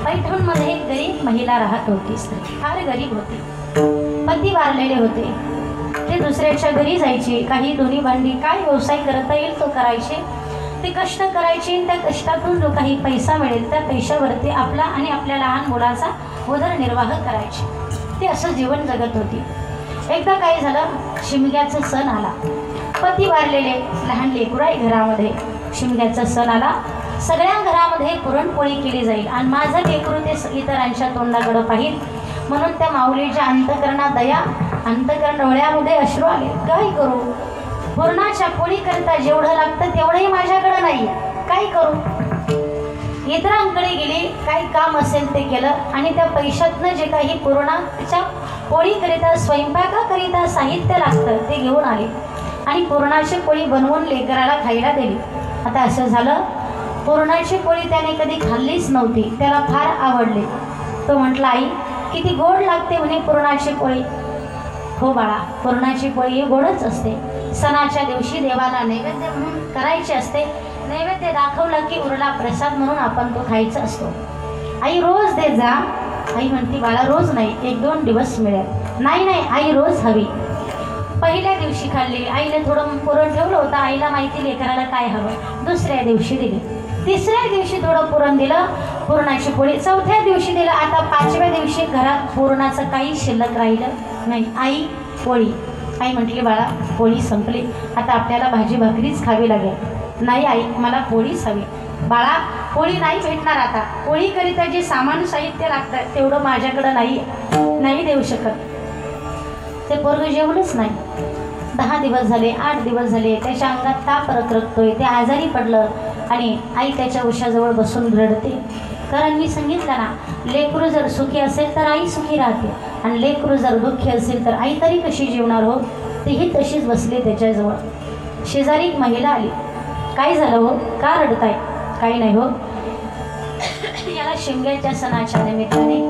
पैठणमध्ये एक गरीब महिला राहत होती. स्त्री फार गरीब होती, पती वारलेले होते. ते दुसऱ्याच्या घरी जायचे, काही दोन्ही भांडी काय व्यवसाय करता येईल तो करायचे. ते कष्ट करायचे, त्या कष्टातून जो काही पैसा मिळेल त्या पैशावरती आपला आणि आपल्या लहान मुलाचा उदरनिर्वाह करायचे. ते असं जीवन जगत होती. एकदा काय झालं, शिमग्याचा सण आला. पती वारलेले, लहान लेकरू आहे घरामध्ये. शिमग्याचा सण आला. सगळ्या घरामध्ये पुरणपोळी केली जाईल आणि माझं लेकरू ते इतरांच्या तोंडाकडं पाहिल म्हणून त्या माऊलीच्या अंतकरणात दया, अंतकरण डोळ्यामध्ये अश्रू आले. काय करू, पुरणाच्या पोळीकरिता जेवढं लागतं तेवढंही माझ्याकडं नाही, काय करू. इतरांकडे गेली, काही काम असेल ते केलं आणि त्या पैशातनं जे काही पुरणाच्या पोळीकरिता स्वयंपाकाकरिता साहित्य लागतं ते घेऊन आले आणि पुरणाची पोळी बनवून लेकराला खायला दिली. आता असं झालं, पुरणाची पोळी त्याने कधी खाल्लीच नव्हती, त्याला फार आवडली. तो म्हटला, आई किती गोड लागते म्हणे पुरणाची पोळी. हो बाळा, पुरणाची पोळी ही गोडच असते. सणाच्या दिवशी देवाला नैवेद्य म्हणून करायची असते. नैवेद्य दाखवलं की उरला प्रसाद म्हणून आपण तो खायचा असतो. आई रोज दे जा. आई म्हणती, बाळा रोज नाही, 1-2 दिवस मिळेल. नाही नाही आई रोज हवी. पहिल्या दिवशी खाल्ली, आईने थोडं पुरण ठेवलं होतं, आईला माहिती लेकराला काय हवं. दुसऱ्या दिवशी दिली, तिसऱ्या दिवशी थोडं पुरण दिलं, पुरणाची पोळी. चौथ्या दिवशी दिलं. आता 5व्या दिवशी घरात पुरणाचं काही शिल्लक राहिलं नाही. आई पोळी. आई म्हटली बाळा पोळी संपली, आता आपल्याला भाजी भाकरीच खावी लागेल. नाही आई मला पोळीच हवी. बाळा पोळी नाही भेटणार आता, पोळीकरिता जे सामान साहित्य लागतं तेवढं माझ्याकडं नाही देऊ शकत. ते पोरगं जेवलंच नाही. 10 दिवस झाले, 8 दिवस झाले, त्याच्या अंगात ताप रखरखतोय, ते आजारी पडलं आणि आई त्याच्या उशाजवळ बसून रडते. कारण मी सांगितलं ना, लेकरू जर सुखी असेल तर आई सुखी राहते आणि लेकरू जर दुःखी असेल तर आई तरी कशी जेवणार हो. तीही तशीच बसली त्याच्याजवळ. शेजारी एक महिला आली. काय झालं हो, का रडताय? काही नाही हो, याला शिमग्याच्या सणाच्या निमित्ताने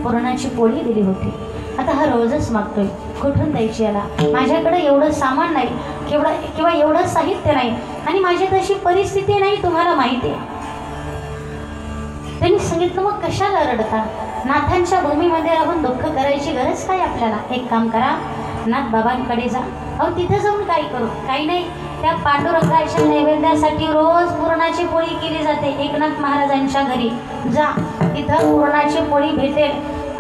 पुरणाची पोळी दिली होती. आता हा रोजच मागतोय, कुठून द्यायची याला? माझ्याकडे एवढं सामान नाही किंवा एवढं साहित्य नाही आणि माझी तशी परिस्थिती नाही, तुम्हाला माहिती आहे. त्यांनी सांगितलं मग कशाला रडता? नाथांच्या भूमीमध्ये राहून दुःख करायची गरज काय आपल्याला? एक काम करा, नाथ बाबांकडे जा. अहो तिथं जाऊन काय करू? काही नाही, त्या पांडुरंगाच्या नैवेद्यासाठी रोज पुरणाची पोळी केली जाते. एकनाथ महाराजांच्या घरी जा, तिथं पुरणाची पोळी भेटेल.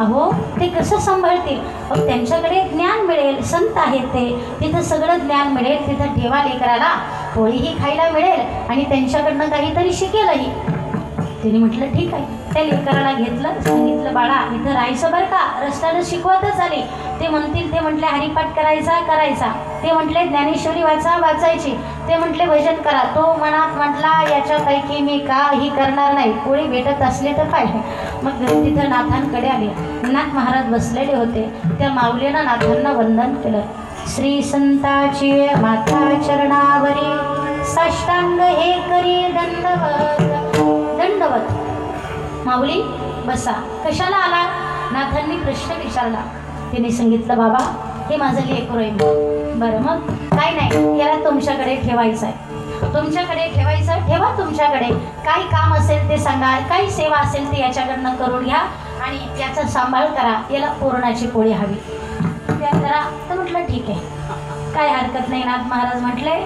अहो ते कसं सांभाळतील? अहो त्यांच्याकडे ज्ञान मिळेल, संत आहेत ते, तिथं सगळं ज्ञान मिळेल. तिथं ठेवा लेकराला, पोळीही खायला मिळेल आणि त्यांच्याकडनं काहीतरी शिकेलही. तिने म्हटलं ठीक आहे. त्या लेकराला घेतलं, सांगितलं बाळा इथं राहायचं बरं का, रस्त्यानं शिकवतच आली. ते म्हणतील, ते म्हटले हरिपाठ करायचा, ते म्हटले ज्ञानेश्वरी वाचायची, ते म्हटले भजन करा. तो मनात म्हटला याच्यापैकी मी काही करणार नाही, पोळी भेटत असले तर काय. मग तिथं नाथांकडे आले. नाथ महाराज बसलेले होते. त्या माऊलीनं नाथांना वंदन केलं. श्री संताची माता चरणावरी साष्टांग हे करी दंडवत. माऊली बसा. कशाला आला? नाथांनी प्रश्न विचारला. तिने सांगितलं बाबा हे माझं लेकरू आहे. बरं मग काय नाही, याला तुमच्याकडे ठेवायचं आहे. तुमच्याकडे ठेवायचं, ठेवा तुमच्याकडे. काही काम असेल ते सांगा, काही सेवा असेल ते याच्याकडनं करून घ्या आणि याचा सांभाळ करा. याला पुरणाची पोळी हवी त्या करा. तर म्हटलं ठीक आहे, काय हरकत नाही. नाथ महाराज म्हटले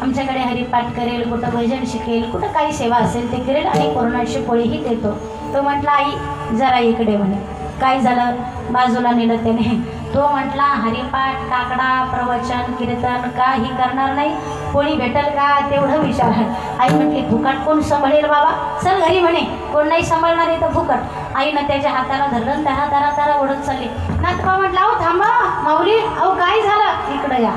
आमच्याकडे हरिपाठ करेल, कुठं भजन शिकेल, कुठं काही सेवा असेल ते करेल आणि पुरणाची पोळीही देतो. तो म्हटला आई जरा इकडे म्हणे. काय झालं? बाजूला नेलं त्याने. तो म्हटला हरिपाठ, काकडा, प्रवचन, कीर्तन काही करणार नाही, पोळी भेटेल का तेवढं विचार. आई म्हटली फुकट कोण सांभाळेल बाबा, चल घरी म्हणे. कोण नाही सांभाळणार आहे तर फुकट. आईनं त्याच्या हाताला धरलं, तारा ओढत चालली. नाथबा म्हटलं अहो थांबा माऊली, अहो काय झालं? इकडं या.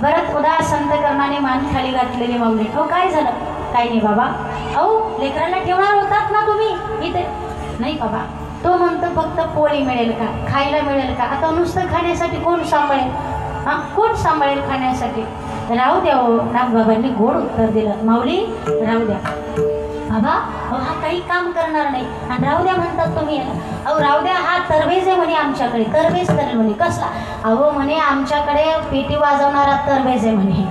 भरत उदास अंतकरणाने मान खाली घातलेली माऊली. अहो काय झालं? काही नाही बाबा. अहो लेकराला ठेवणार होतात ना तुम्ही इथे? नाही बाबा. तो म्हणतो फक्त पोळी मिळेल का, खायला मिळेल का? आता नुसतं खाण्यासाठी कोण सांभाळेल? कोण सांभाळेल खाण्यासाठी? राहू द्या हो. नागबाबांनी गोड उत्तर दिलं. माऊली राहू द्या बाबा, अहो हा काही काम करणार नाही आणि राहू द्या म्हणतात तुम्ही. अहो राहू द्या, हा तरवेज आहे म्हणे आमच्याकडे. तरवेज करेल म्हणे. कसला? अहो म्हणे आमच्याकडे पेटी वाजवणारा तरवेज आहे म्हणे.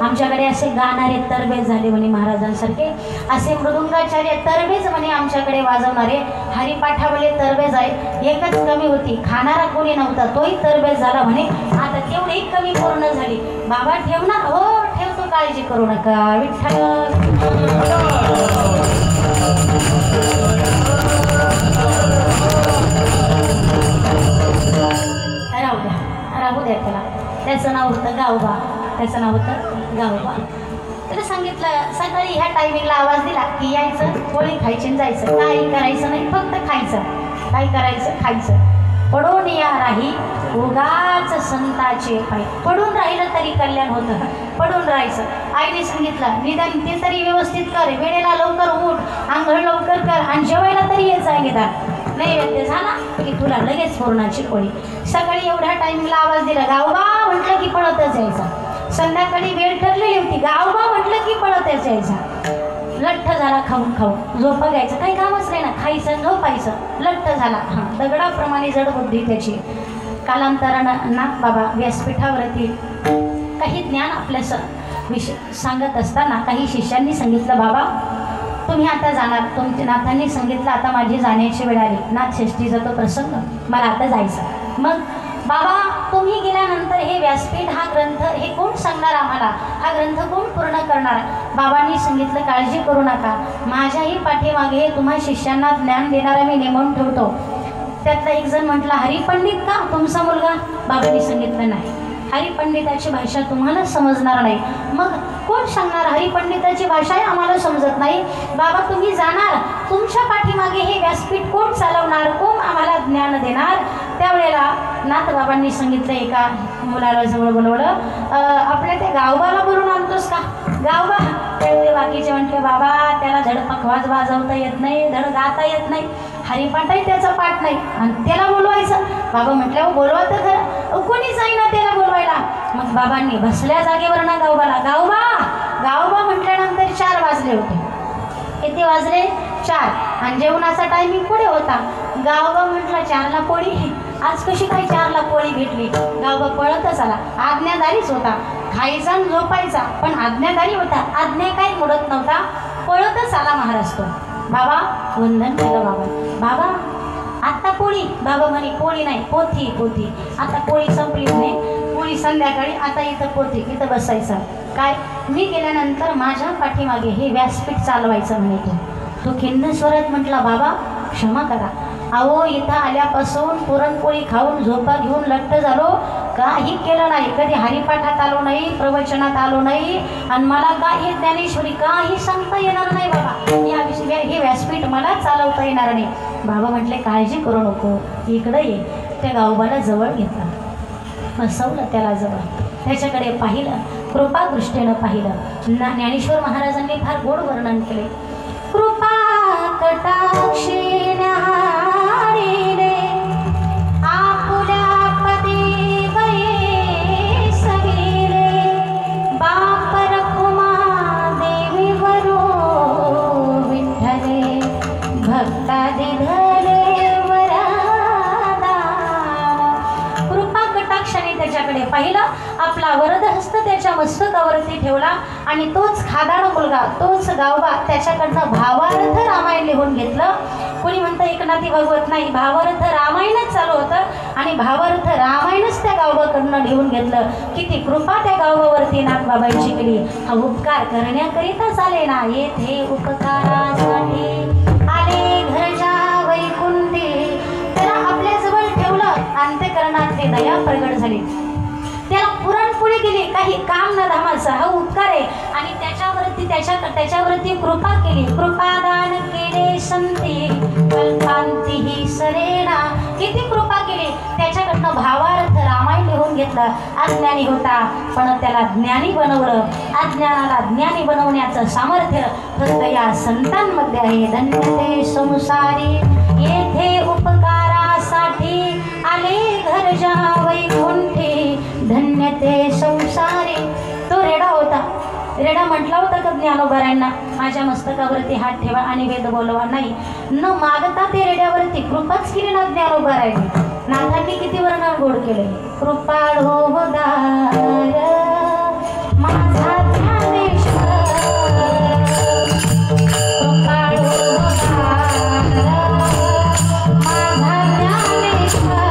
आमच्याकडे असे गाणारे तरवेज झाले म्हणे महाराजांसारखे. असे मृदुंगाचार्य तरवेज म्हणे आमच्याकडे वाजवणारे. हरिपाठावले तरवेज आहे. एकच कमी होती, खाणारा कोणी नव्हता, तोही तरवेज झाला म्हणे. आता तेवढी कमी पूर्ण झाली. बाबा ठेवणार? हो ठेवतो, काळजी करू नका. विठ्ठल राहू द्या त्याला. त्याचं नाव होतं गावबा. त्याला सांगितलं सकाळी ह्या टायमिंगला आवाज दिला की यायचं, पोळी खायची जायचं. काही करायचं नाही, फक्त खायचं. काय करायचं? खायचं. पडून या राही उगाच संताचे पाय. पडून राहिलं तरी कल्याण होतं. पडून राहायचं. आईने सांगितलं निदान ते तरी व्यवस्थित कर, वेळेला लवकर उठ, आंघोळ लवकर कर आणि जेवायला तरी येत जाय निदान. नैवेद्य झाला की तुला लगेच पुरणाची पोळी. सकाळी एवढ्या टायमिंगला आवाज दिला गावबा म्हटलं की पळतच यायचा. संध्याकाळी वेळ ठरलेली होती, गावबा म्हटलं की पळतच यायचा. लठ्ठ झाला खाऊन झोपा घ्यायचं, काही कामच नाही ना, खायचं झोपायचं. लठ्ठ झाला. दगडाप्रमाणे जड बुद्धी त्याची. कालांतरानं नाथ बाबा व्यासपीठावरती काही ज्ञान आपल्या सांगत असताना काही शिष्यांनी सांगितलं बाबा तुम्ही आता जाणार. तुमच्या नाथांनी सांगितलं आता माझी जाण्याची वेळ आली. नाथ षष्ठीचा तो प्रसंग, मला आता जायचं. मग बाबा तुम्ही गेल्यानंतर हे व्यासपीठ हा ग्रंथ हे कोण सांगणार आम्हाला? हा ग्रंथ कोण पूर्ण करणार? बाबांनी सांगितलं काळजी करू नका, माझ्याही पाठीमागे तुम्हा शिष्यांना ज्ञान देणारा मी नेमून ठेवतो. त्यातला एक जण म्हटला हरिपंडित का तुमचा मुलगा? बाबांनी सांगितलं नाही, हरिपंडिताची भाषा तुम्हाला समजणार नाही. मग कोण सांगणार? हरिपंडिताची भाषाही आम्हाला समजत नाही. बाबा तुम्ही जाणार, तुमच्या पाठीमागे हे व्यासपीठ कोण चालवणार, कोण आम्हाला ज्ञान देणार? त्यावेळेला नाथबाबांनी सांगितलं, एका मुलाला जवळ बोलवलं, आपल्या त्या गावबाला बोलून आणतोस का? गावबा. ते बाकीचे म्हटले, बाबा त्याला धड पखवाज वाजवता येत नाही, धड गाता येत नाही, हरिपाठही त्याचा पाठ नाही, आणि त्याला बोलवायचं. बाबा म्हटल्या बोलवा तर खरं, कोणी जाईना त्याला बोलवायला. मग बाबांनी बसल्या जागेवर ना गावबाला, गावबा गावबा म्हटल्यानंतर 4 वाजले होते. किती वाजले? 4. आणि जेवणाचा टायमिंग पुढे होता. गावबा म्हटलं 4ला पोळी, आज कशी काय 4ला पोळी भेटली? गावबा पळतच आला. आज्ञाधारीच होता, खायचा आणि झोपायचा, पण आज्ञाधारी होता. आज्ञा काही मोडत नव्हता, पळतच आला महाराज तो. बाबा वंदन केलं. बाबा आता पोळी? बाबा म्हणे पोळी नाही, पोथी पोथी. आता पोळी संपली म्हणे, पोळी संध्याकाळी, आता इथं पोथी, इथं बसायचं. काय? मी गेल्यानंतर माझ्या पाठीमागे हे व्यासपीठ चालवायचं म्हणे. तो खिन्न स्वरात म्हटला, बाबा क्षमा करा, अहो इथं आल्यापासून पुरणपोळी खाऊन झोपा घेऊन लट्ट झालो, काही केलं नाही, कधी हरिपाठात आलो नाही, प्रवचनात आलो नाही, आणि मला काही ज्ञानेश्वरी काही सांगता येणार नाही. बाबा या विषयी हे व्यासपीठ मला चालवता येणार नाही. बाबा म्हटले काळजी करू नको, इकडं ये. त्या गावबाला जवळ घेतला, बसवलं त्याला जवळ, त्याच्याकडे पाहिलं, कृपादृष्टीनं पाहिलं. ज्ञानेश्वर महाराजांनी फार गोड वर्णन केले. कृपा कटाक्षी न्याहाळीने आपुल्या पदी वये सगीले, बाप रखुमा देवी वरो विठ्ठले, भक्ता दिधले वरदान. कृपा कटाक्षाने त्याच्याकडे पाहिलं, आपला वरदहस्त त्याच्या मस्तकावरती ठेवला, आणि तोच खादाड मुलगा, तोच गावबा त्याच्याकडनं भावार्थ रामायण लिहून घेतलं. कोणी म्हणतं एकनाथी भागवत नाही, भावार्थ रामायणच चालू होतं, आणि भावार्थ रामायणच त्या गावबाकडनं लिहून घेतलं. किती कृपा त्या गावबावरती नाथबाबांची केली. हा उपकार करण्याकरिताच आले ना, येथे उपकारासाठी आले घरच्या वैकुंठी. त्याला आपल्याजवळ ठेवलं, अंतःकरणात ते दया प्रगट झाली, त्याला पुरणपोळी दिली, काही काम न धामाचं, हा उपकार आहे. आणि त्याच्यावरती कृपा केली. कृपादान केले संती कल्पांतीही सरेना. किती कृपा केली. त्याच्याकडनं भावार्थ रामायण लिहून घेतलं. अज्ञानी होता, पण त्याला ज्ञानी बनवलं. अज्ञानाला ज्ञानी बनवण्याचं सामर्थ्य फक्त या संतांमध्ये आहे. धन्य ते संसारी येथे उपकारासाठी आले घरच्या वैकुंठी, धन्य ते संसारी. तो रेडा होता. रेडा म्हटला होता का ज्ञानोबारायांना, माझ्या मस्तकावरती हात ठेवा आणि वेद बोलवा? नाही, न मागता ते रेड्यावरती कृपाच केली ना ज्ञानोबारायांनी. नाथांनी किती वर्णन गोड केले. कृपाळो उदार माझा ज्ञानेश्वर, कृपाळो उदार माझा ज्ञानेश्वर.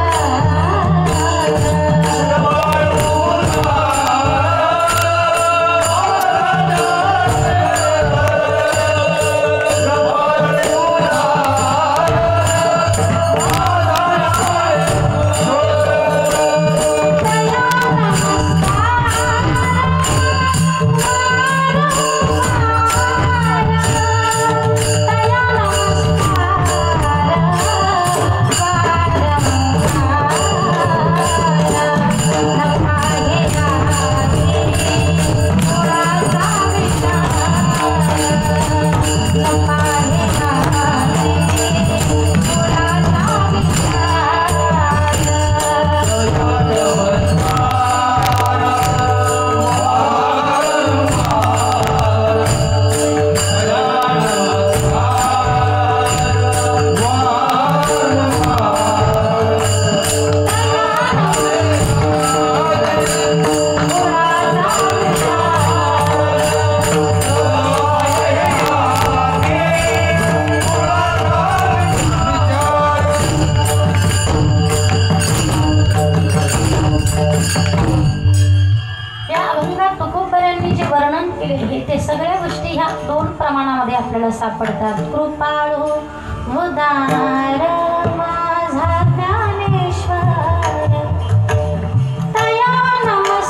आपल्याला सापडतात. कृपाळू उदार माझा ज्ञानेश्वर, तया नमस्कार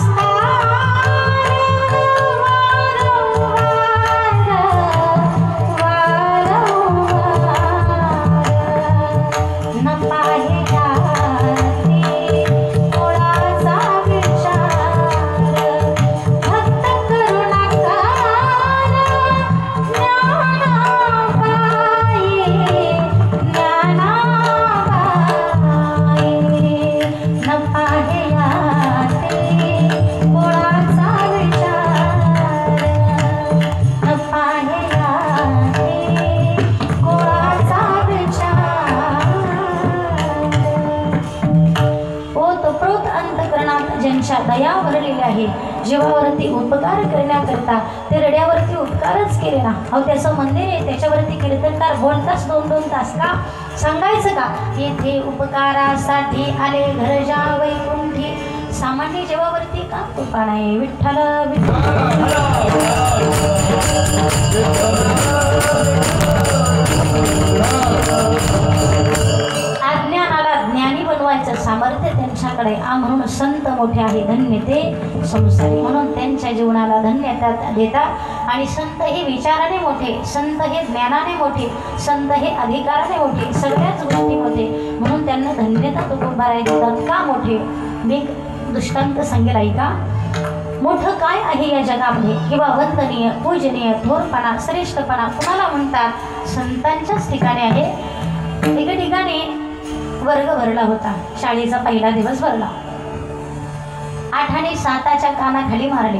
दया भरलेली आहे. जीवावरती उपकार करण्याकरता ते रड्यावरती उपकारच केले ना. अहो त्याचं मंदिर आहे, त्याच्यावरती कीर्तनकार बोलताच 2-2 तास का सांगायचं का? येथे उपकारासाठी आले घरजा वैकुंठी, सामान्य जीवावरती का कृपा नाही. विठ्ठल अज्ञानाला ज्ञानी बनवायचं सामर्थ्य त्यांच्याकडे म्हणून संत मोठे आहे. धन्य ते संसारी, म्हणून त्यांच्या जीवनाला धन्यता देतात. आणि संत हे विचाराने मोठे, संत हे ज्ञानाने मोठे, संत हे अधिकाराने मोठे, सगळ्याच गोष्टी मोठे, म्हणून त्यांना धन्यता तुकोबाराय देतात. का मोठे? मी दृष्टांत सांगेल ऐका. मोठं काय आहे या जगामध्ये किंवा वंदनीय, पूजनीय, थोरपणा, श्रेष्ठपणा कुणाला म्हणतात? संतांच्याच ठिकाणी आहे. एका ठिकाणी वर्ग भरला होता, शाळेचा पहिला दिवस भरला. 8 आणि 7च्या कानाखाली मारले.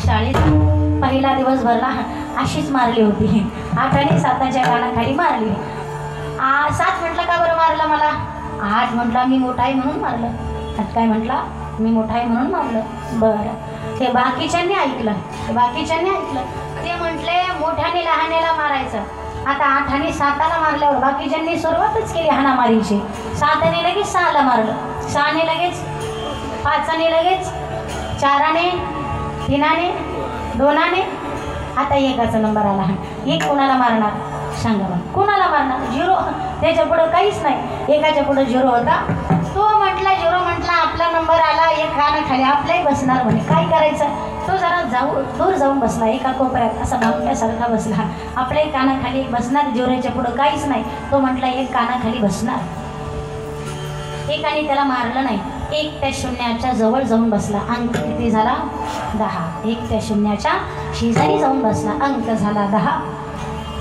शाळेचा पहिला दिवस भरला अशीच मारली होती. 8 आणि 7च्या कानाखाली मारली. 7 म्हटलं का बरं मारलं मला? 8 म्हटला मी मोठा आहे म्हणून मारलं. 8 काय म्हटला? मी मोठा आहे म्हणून मारलं. बरं, ते बाकीच्यांनी ऐकलं, ते म्हटले मोठ्याने लहानेला मारायचं. आता 8 आणि 7ला मारल्यावर बाकीच्यांनी सुरुवातच केली हाणामारीची. 7ने लगेच 6ला मारलं, 6ने लगेच 5ने लगेच 4ने 3ने 2ने. आता 1चा नंबर आला. 1 कोणाला मारणार सांगा बघ? कोणाला मारणार? 0. त्याच्या पुढं काहीच नाही. 1च्या पुढं 0 होता. तो म्हटला 0 म्हटला आपला नंबर आला. 1 कानाखाली आपलाही बसणार म्हणे. काय करायचं? तो जरा दूर जाऊन बसला एका कोपऱ्यात, असा भामट्यासारखा बसला. आपल्याही कानाखाली बसणार. 0च्या पुढं काहीच नाही. तो म्हटला 1 कानाखाली बसणार. 1 त्याला मारलं नाही. 1 त्या शून्याच्या जवळ जाऊन बसला. अंक किती झाला? 10. 1 त्या शून्याच्या शेजारी जाऊन बसला. अंक झाला 10.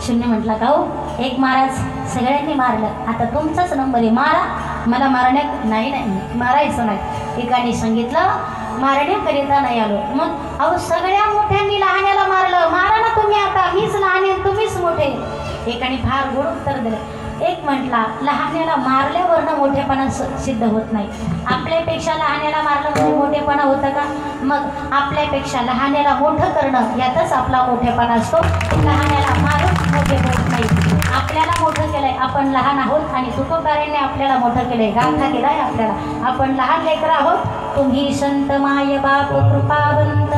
शून्य म्हटला का हो 1 महाराज सगळ्यांनी मारलं, आता तुमचाच नंबर आहे, मारा. मला मारण्यात नाही मारायचं नाही. एकाने सांगितलं मारण्याकरिता नाही आलो. मग अहो सगळ्या मोठ्यांनी लहान्याला मारलं, मारा ना तुम्ही. आता मीच लहान आहे तुम्हीच मोठे. एकाने फार गोड उत्तर दिलं. 1 म्हटला लहान्याला मारल्यावरनं मोठेपणा सिद्ध होत नाही. आपल्यापेक्षा लहान्याला मारलं म्हणजे मोठेपणा होतं का? मग आपल्यापेक्षा लहान्याला मोठं करणं यातच आपला मोठेपणा असतो. लहान्याला मारून मोठे होत नाही. आपल्याला मोठं केलंय, आपण लहान आहोत आणि तुकोबारायांनी आपल्याला मोठं केलंय, गाथा केलाय आपल्याला. आपण लहान लेकरं आहोत. तुम्ही संत माय बाप कृपावंत,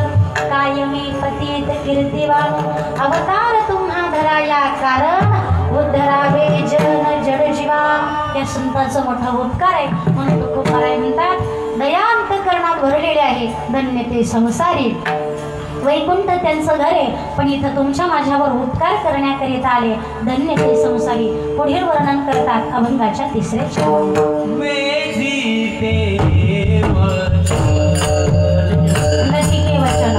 कायमी पतित कीर्तिवान, अवतार तुम्हा धराया कारण, उद्धरावे जन जड जीवा. या संतांचा मोठा उपकार आहे म्हणून तुकोबाराय म्हणतात दयांत करणात भरलेले आहे. धन्य ते संसारी. वैकुंठ त्यांचं घर आहे, पण इथं तुमच्या माझ्यावर उपकार करण्याकरिता आले. धन्य ते संसारी. पुढील वर्णन करतात अभंगाच्या 3ऱ्या नचिके वचन.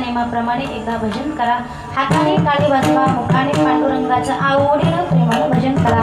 नियमाप्रमाणे एकदा भजन करा. हाताने काळी वाजवा, मुखाने पांडुरंगाचं आवडीनं प्रेमानं भजन करा.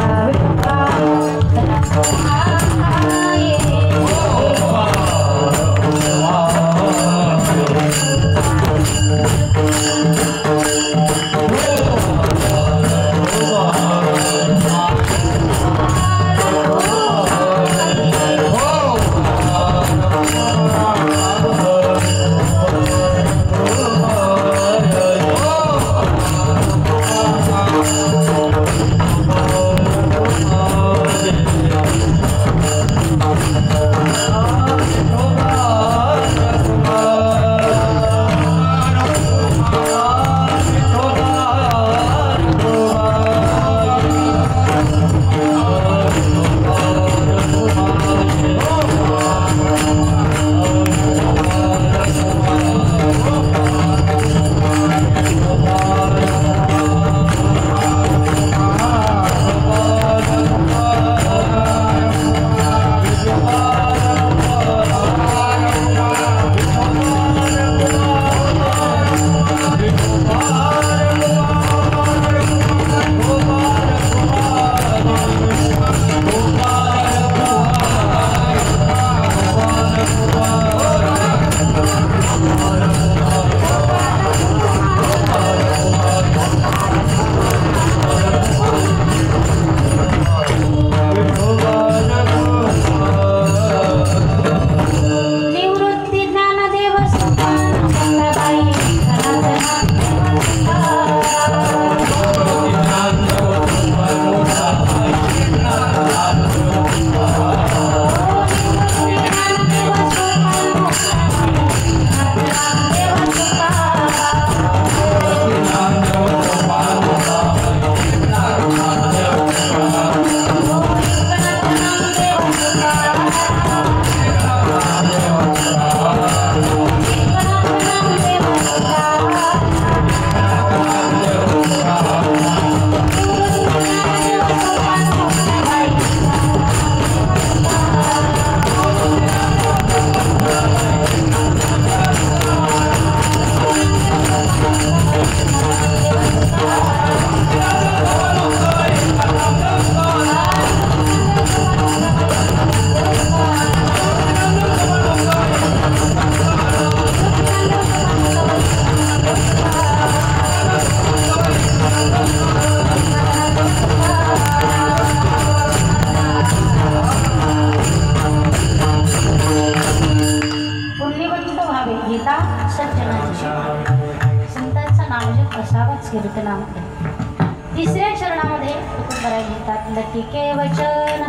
तिसऱ्या चरणामध्ये तुकोबराय लिहितात लटिके वचन.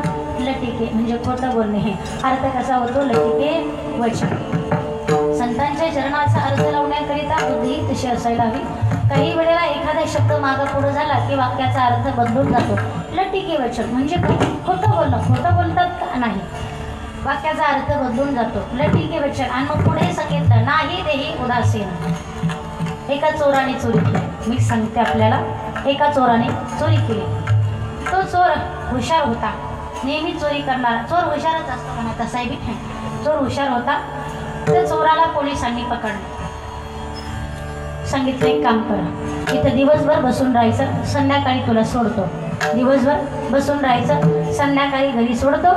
लटिके म्हणजे खोटं बोलणे. हे अर्थ कसा होतो? लटिके वचन. संतांच्या चरणाचा अर्थ लावण्याकरिता बुद्धी तशी असायला हवी. काही वेळेला एखादा शब्द मागं पुढं झाला की वाक्याचा अर्थ बदलून जातो. लटिके वचन म्हणजे खोटं बोलणं. खोटं बोलतात का? नाही. वाक्याचा अर्थ बदलून जातो. लटिके वचन. आणि मग पुढे सांगितलं नाही देही उदासीन. एका चोराने चोरी केली. मी सांगते आपल्याला. एका चोराने चोरी केली. तो चोर हुशार होता. नेहमी चोरी करणारा. चोर हुशारच असतो म्हणा, तसाही बी नाही. चोर हुशार होता. त्या चोराला पोलिसांनी पकडलं. सांगितलं एक काम करा, इथं दिवसभर बसून राहायचं, संध्याकाळी तुला सोडतो. दिवसभर बसून राहायचं, संध्याकाळी घरी सोडतो.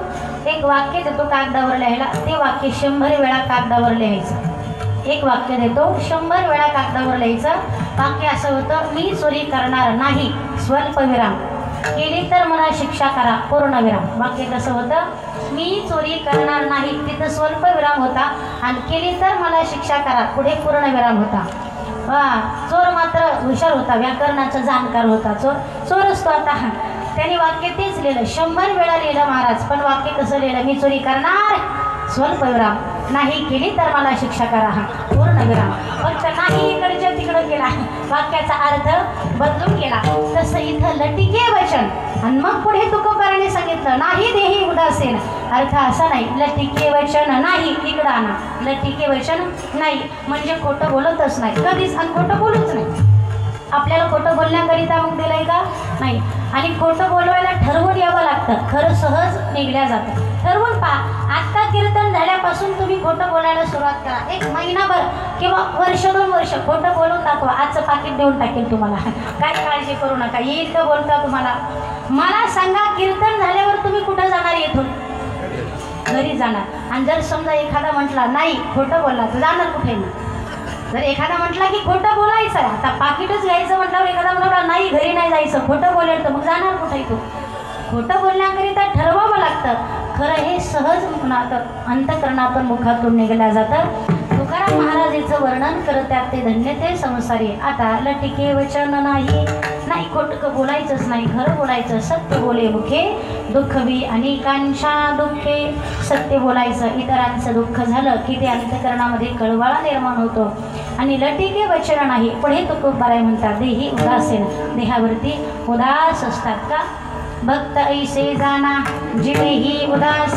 एक वाक्य देतो कागदावर लिहायला. ते वाक्य 100 वेळा कागदावर लिहायचं. एक वाक्य देतो, 100 वेळा कागदावर लिहायचं. वाक्य असं होतं, मी चोरी करणार नाही, स्वल्पविराम. केली तर मला शिक्षा करा, पूर्णविराम. वाक्य कसं होतं? मी चोरी करणार नाही, तिथं स्वल्पविराम होता. आणि केली तर मला शिक्षा करा, पुढे पूर्णविराम होता. चोर मात्र हुशार होता, व्याकरणाचा जाणकार होता. चोर असतो. आता त्याने वाक्य तेच लिहिलं, 100 वेळा लिहिलं महाराज. पण वाक्य कसं लिहिलं? मी चोरी करणार, स्वल्पविराम. नाही केली तर मला शिक्षा करा, पूर्णविराम. फक्त नाही इकडच्या तिकडं केला, वाक्याचा अर्थ बदलून केला. तसं इथं लटिके वचन. आणि मग पुढे तुकोबराने सांगितलं नाही देही उदासीन. अर्थ असा नाही, लटिके वचन नाही, इकडं आणा. लटिके वचन नाही म्हणजे खोटं बोलतच नाही कधीच, आणि खोटं बोलूच नाही. आपल्याला खोटं बोलण्याकरिता मग दिलंय का? नाही. आणि खोटं बोलवायला ठरवून यावं लागतं. जातं, खरं सहज निघल्या जातं. ठरवून पहा, आत्ता कीर्तन झाल्यापासून तुम्ही खोटं बोलायला सुरुवात करा. एक महिनाभर किंवा वर्ष 2 वर्ष खोटं बोलून दाखवा. आजचं पाकिट देऊन टाकेल तुम्हाला, काय काळजी करू नका. येईल तर बोलता तुम्हाला. मला सांगा, कीर्तन झाल्यावर तुम्ही कुठं जाणार? येथून घरी जाणार. आणि जर समजा एखादा म्हटला नाही खोटं बोलला तर जाणार कुठे? जर एखादा म्हटला की खोटं बोलायचं, आता पाकिटच घ्यायचं म्हटल्यावर एखादा म्हटला नाही घरी नाही जायचं, खोटं बोलेल, तर मग जाणार कुठे? तू खोटं बोलण्याकरिता ठरवावं लागतं. खरं हे सहज अंतकरणातून मुखातून निघल्या जातं. तुकाराम महाराजांचं वर्णन करतात ते धन्य ते संसारी. आता लटिके वचन नाही खोटं बोलायचंच नाही, खरं बोलायचं. सत्य बोले मुखे दुःखवी अनेकांच्या दुःखे. सत्य बोलायचं. इतरांचं दुःख झालं की ते अंतकरणामध्ये कळवळा निर्माण होतो. आणि लटिके वचन नाही. पुढे तुकोबाराय म्हणतात, देही उदासीन, देहावरती उदास असतात का? भक्त ऐसे जाना जिवेही उदास,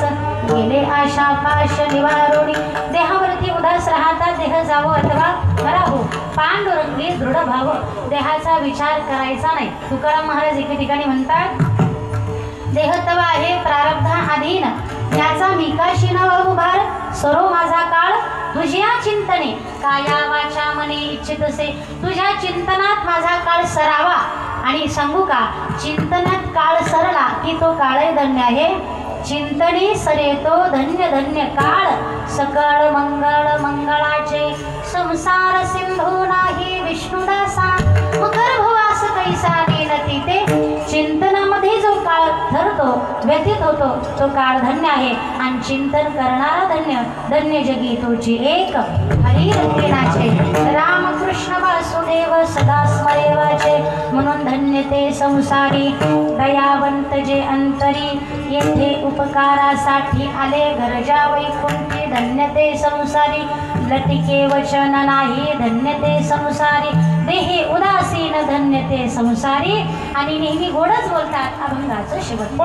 गेले आशा पाश निवारोणी. देहावरती उदास राहतात, देह जावो अथवा मरावो, पांडुरंगी दृढ भाव. देहाचा विचार करायचा नाही. तुकाराम महाराज एके ठिकाणी म्हणतात, देह तव आहे प्रारब्ध अधीन, याचा मिकाशी न उभार. सरो माझा काळ तुझ्या चिंतने, काया वाचा मने इच्छितसे. तुझ्या चिंतनात माझा काळ सरावा. आणि सांगू का, चिंतनात काळ सरला की तो काळही धन्य आहे. चिंतनी सरेतो धन्य धन्य काळ. सकळ मंगळ मंगळाचे, संसार सिंधू नाही विष्णुदासा. गर्भवास कैसा नेनती ते. चिंतनामध्ये जो काळ ठरतो व्यतीत होतो तो काळ धन्य आहे. आणि चिंतन करणारा धन्य. धन्य जगी तोची एक हरी रंगेनाचे. रामकृष्ण वासुदेव सदा स्मरेवाचे. म्हणून धन्य ते संसारी, दयावंत जे अंतरी. येथे उपकारासाठी आले गरजा वैकुंठी. धन्य ते संसारी, लटिके वचन नाही. धन्य ते संसारी, देही उदासीन. धन्य ते संसारी. आणि नेहमी गोडच बोलतात. अभंगाचं शेवट.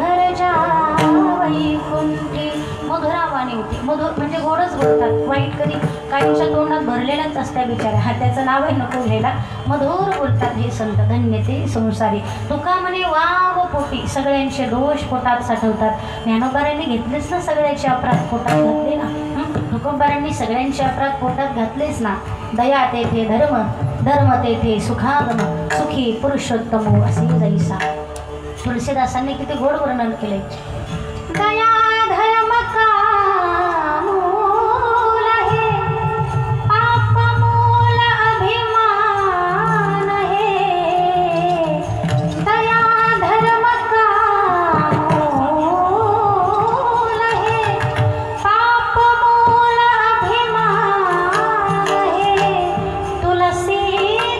घर जावई कुंठी. मधुरावाणी होती. मधुर म्हणजे गोडच बोलतात. वाईट कधी काहींच्या तोंडात भरलेल्याच असत्या बिचाऱ्या. हा त्याचं नाव आहे नको घ्यायला. मधुर बोलतात हे संत. धन्य ते संसारी. तुका म्हणे वाव पोटी सगळ्यांचे दोष पोटात साठवतात. ज्ञानोबारांनी घेतलेच ना सगळ्याचे अपराध पोटात घातले ना. तुकोबारांनी सगळ्यांचे अपराध पोटात घातलेच ना. दया तेथे धर्म, धर्म तेथे सुखागम, सुखी पुरुषोत्तम असे जैसा. तुलसीदासांनी किती गोड वर्णन केले. दया धर्म का मूल है, पाप मूल अभिमान है. दया धर्म का मूल है, पाप मूल अभिमान है. तुलसी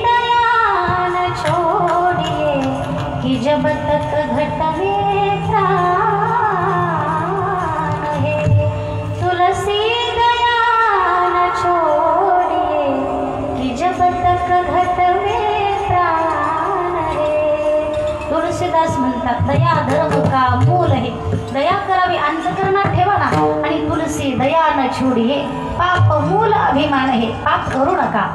दया न छोड़िए कि जब तक घट में प्राण है. तुलसी दया न छोड़िए कि जब तक घट में प्राण है. तुलसीदास म्हणतात दया धर्म का मूल है. दया करावी अंतःकरणात ठेवा ना. आणि तुलसी दया न छोड़िए, पाप मूल अभिमान है. पाप करू नका.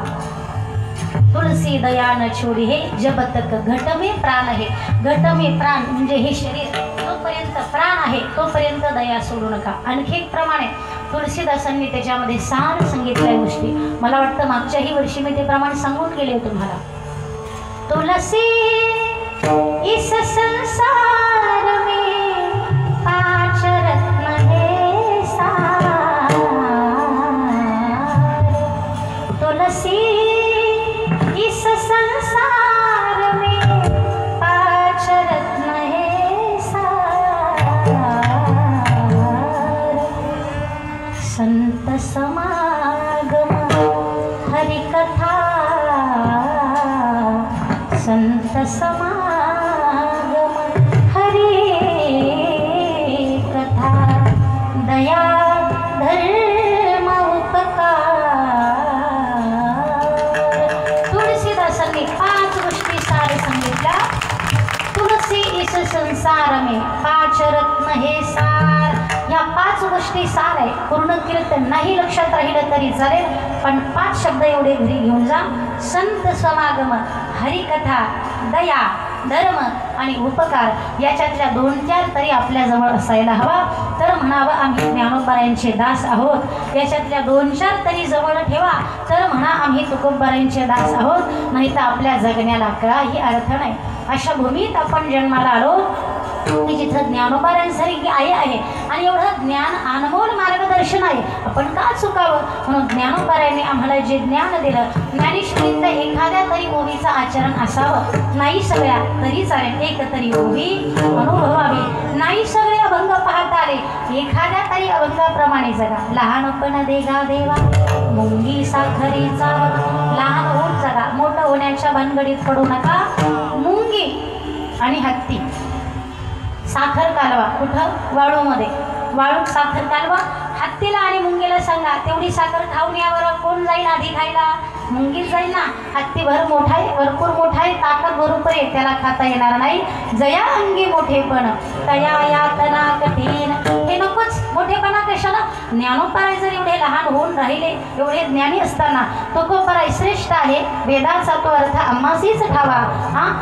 तुलसी दया न छोड़ी है, जब तक घट में प्राण है. घट में प्राण म्हणजे हे शरीर तोपर्यंत प्राण आहे तोपर्यंत दया सोडू नका. आणखी एक प्रमाणे तुलसीदासांनी त्याच्यामध्ये सार सांगितल्या गोष्टी. मला वाटतं मागच्याही वर्षी मी ते प्रमाण सांगून गेले तुम्हाला. तुलसी इस संसार में पांच रत्न है सार. तुलसी इस संसार में पांच रत्न है सार. संत समागम हरि कथा, संत समागम हरि कथा. दया धर्म उपकार. तुलसीदासांनी 5 गोष्टी सार सांगितल्या. तुलसी इस संसार में पांच रत्न हे सार. या 5 गोष्टी सार आहे. पूर्ण कीर्तन नाही लक्षात राहिलं तरी चालेल, पण 5 शब्द एवढे घरी घेऊन जा. संत समागम, हरिकथा, दया, धर्म आणि उपकार याच्यातल्या 2-4 तरी आपल्याजवळ असायला हवा. तर म्हणावं आम्ही ज्ञानोबारायांचे दास आहोत. याच्यातल्या 2-4 तरी जवळ ठेवा. तर म्हणा आम्ही तुकोबारायांचे दास आहोत. नाही तर आपल्या जगण्याला काही अर्थ नाही. अशा भूमीत आपण जन्माला आलो की जिथं ज्ञानोबारायांसारखी आई आहे आणि एवढं ज्ञान अनमोल मार्गदर्शन आहे. आपण का चुकावं. म्हणून ज्ञानोबारायांनी आम्हाला जे ज्ञान दिलं, ज्ञानेश्वरीत एखाद्या तरी ओवीचं आचरण असावं. नाही सगळ्या तरी चालेल, एक तरी ओवी अनुभवावी. नाही सगळे अभंग पाहता आले, एखाद्या तरी अभंगाप्रमाणे जगा. लहानपण देगा देवा मुंगी साखरेचा, लहान होऊन जगा, मोठं होण्याच्या भानगडीत पडू नका. मुंगी आणि हत्ती साखर कालवा. कुठं? वाळूमध्ये. वाळूत साखर कालवा. हत्तीला आणि मुंगीला सांगा तेवढी साखर खाऊन यावर कोण जाईल आधी खायला? मुंगीच जाईल ना. हत्ती मोठा आहे, भरपूर मोठा आहे, ताकद बरोबर आहे, त्याला खाता येणार नाही. जया अंगी मोठेपण तया यातना कठीण. हे नकोच. मोठेपणा कशाला? ज्ञानोबाराय जर एवढे लहान होऊन राहिले, एवढे ज्ञानी असताना तुकोबाराय श्रेष्ठ आहे. वेदाचा तो अर्थ आम्हासीच ठावा.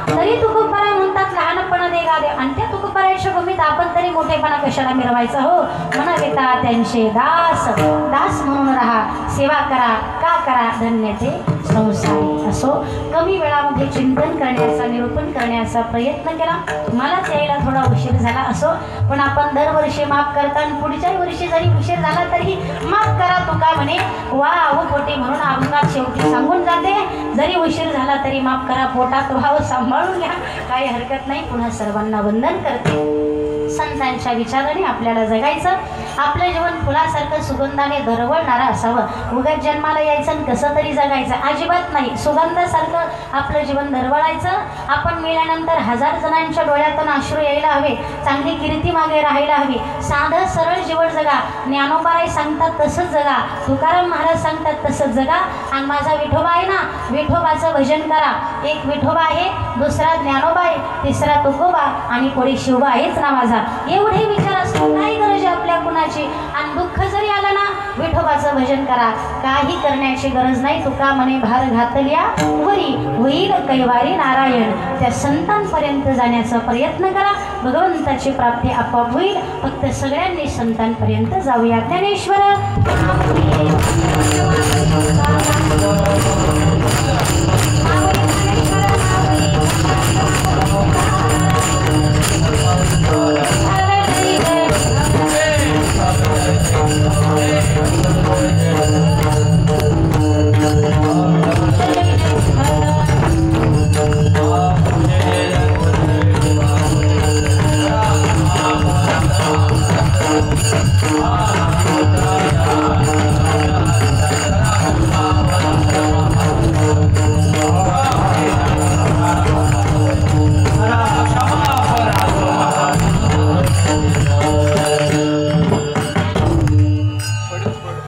तरी तुकोबाराय म्हणतात लहानपण देगा दे. आणि त्या तुकोबारायच्या भूमीत आपण तरी मोठेपणा कशाला मिरवायचा हो. म्हणा त्यांचे दास, दास म्हणून राहा, सेवा करा. का करा? धन्य ते संसारी. असो कमी वेळामध्ये चिंतन करण्याचा, निरूपण करण्याचा प्रयत्न केला. मलाच यायला थोडा उशीर झाला. असो पण आपण दरवर्षी माफ करता आणि पुढच्याही वर्षी जरी उशीर झाला तरी माफ करा. तुका म्हणे वाव पोटी म्हणून अभंगात शेवटी सांगून जाते. जरी उशीर झाला तरी माफ करा. पोटात भाव सांभाळून घ्या, काही हरकत नाही. पुन्हा सर्वांना वंदन करते. संतांच्या विचाराने आपल्याला जगायचं. आपलं जीवन फुलासारखं सुगंधाने दरवळणारं असावं। उगाच जन्माला यायचं आणि कसं तरी जगायचं अजिबात नाही। सुगंधासारखं आपलं जीवन दरवळायचं। आपण मेल्यानंतर हजार जणांच्या डोळ्यातून अश्रू यायला हवे, चांगली कीर्ती मागे राहायला हवी, साधं सरळ जीवन जगा। ज्ञानोबाराय सांगतात तसंच जगा, तुकाराम महाराज सांगतात तसंच जगा। आणि माझा विठोबा आहे ना, विठोबाचं भजन करा। एक विठोबा आहे, दुसरा ज्ञानोबा आहे, तिसरा तुकोबा आणि कोणी शिवबा आहेच ना माझा। एवढे विचार असतो, काय गरज आहे आपल्या कुणाची। आणि दुःख जरी आलं ना, विठोबाचं भजन करा, काही करण्याची गरज नाही। तुका म्हणे भार घातल्या वरी होईल कैवारी नारायण। त्या संतांपर्यंत जाण्याचा प्रयत्न करा, भगवंताची प्राप्ती आपोआप होईल। फक्त सगळ्यांनी संतांपर्यंत जाऊया। ज्ञानेश्वर Ah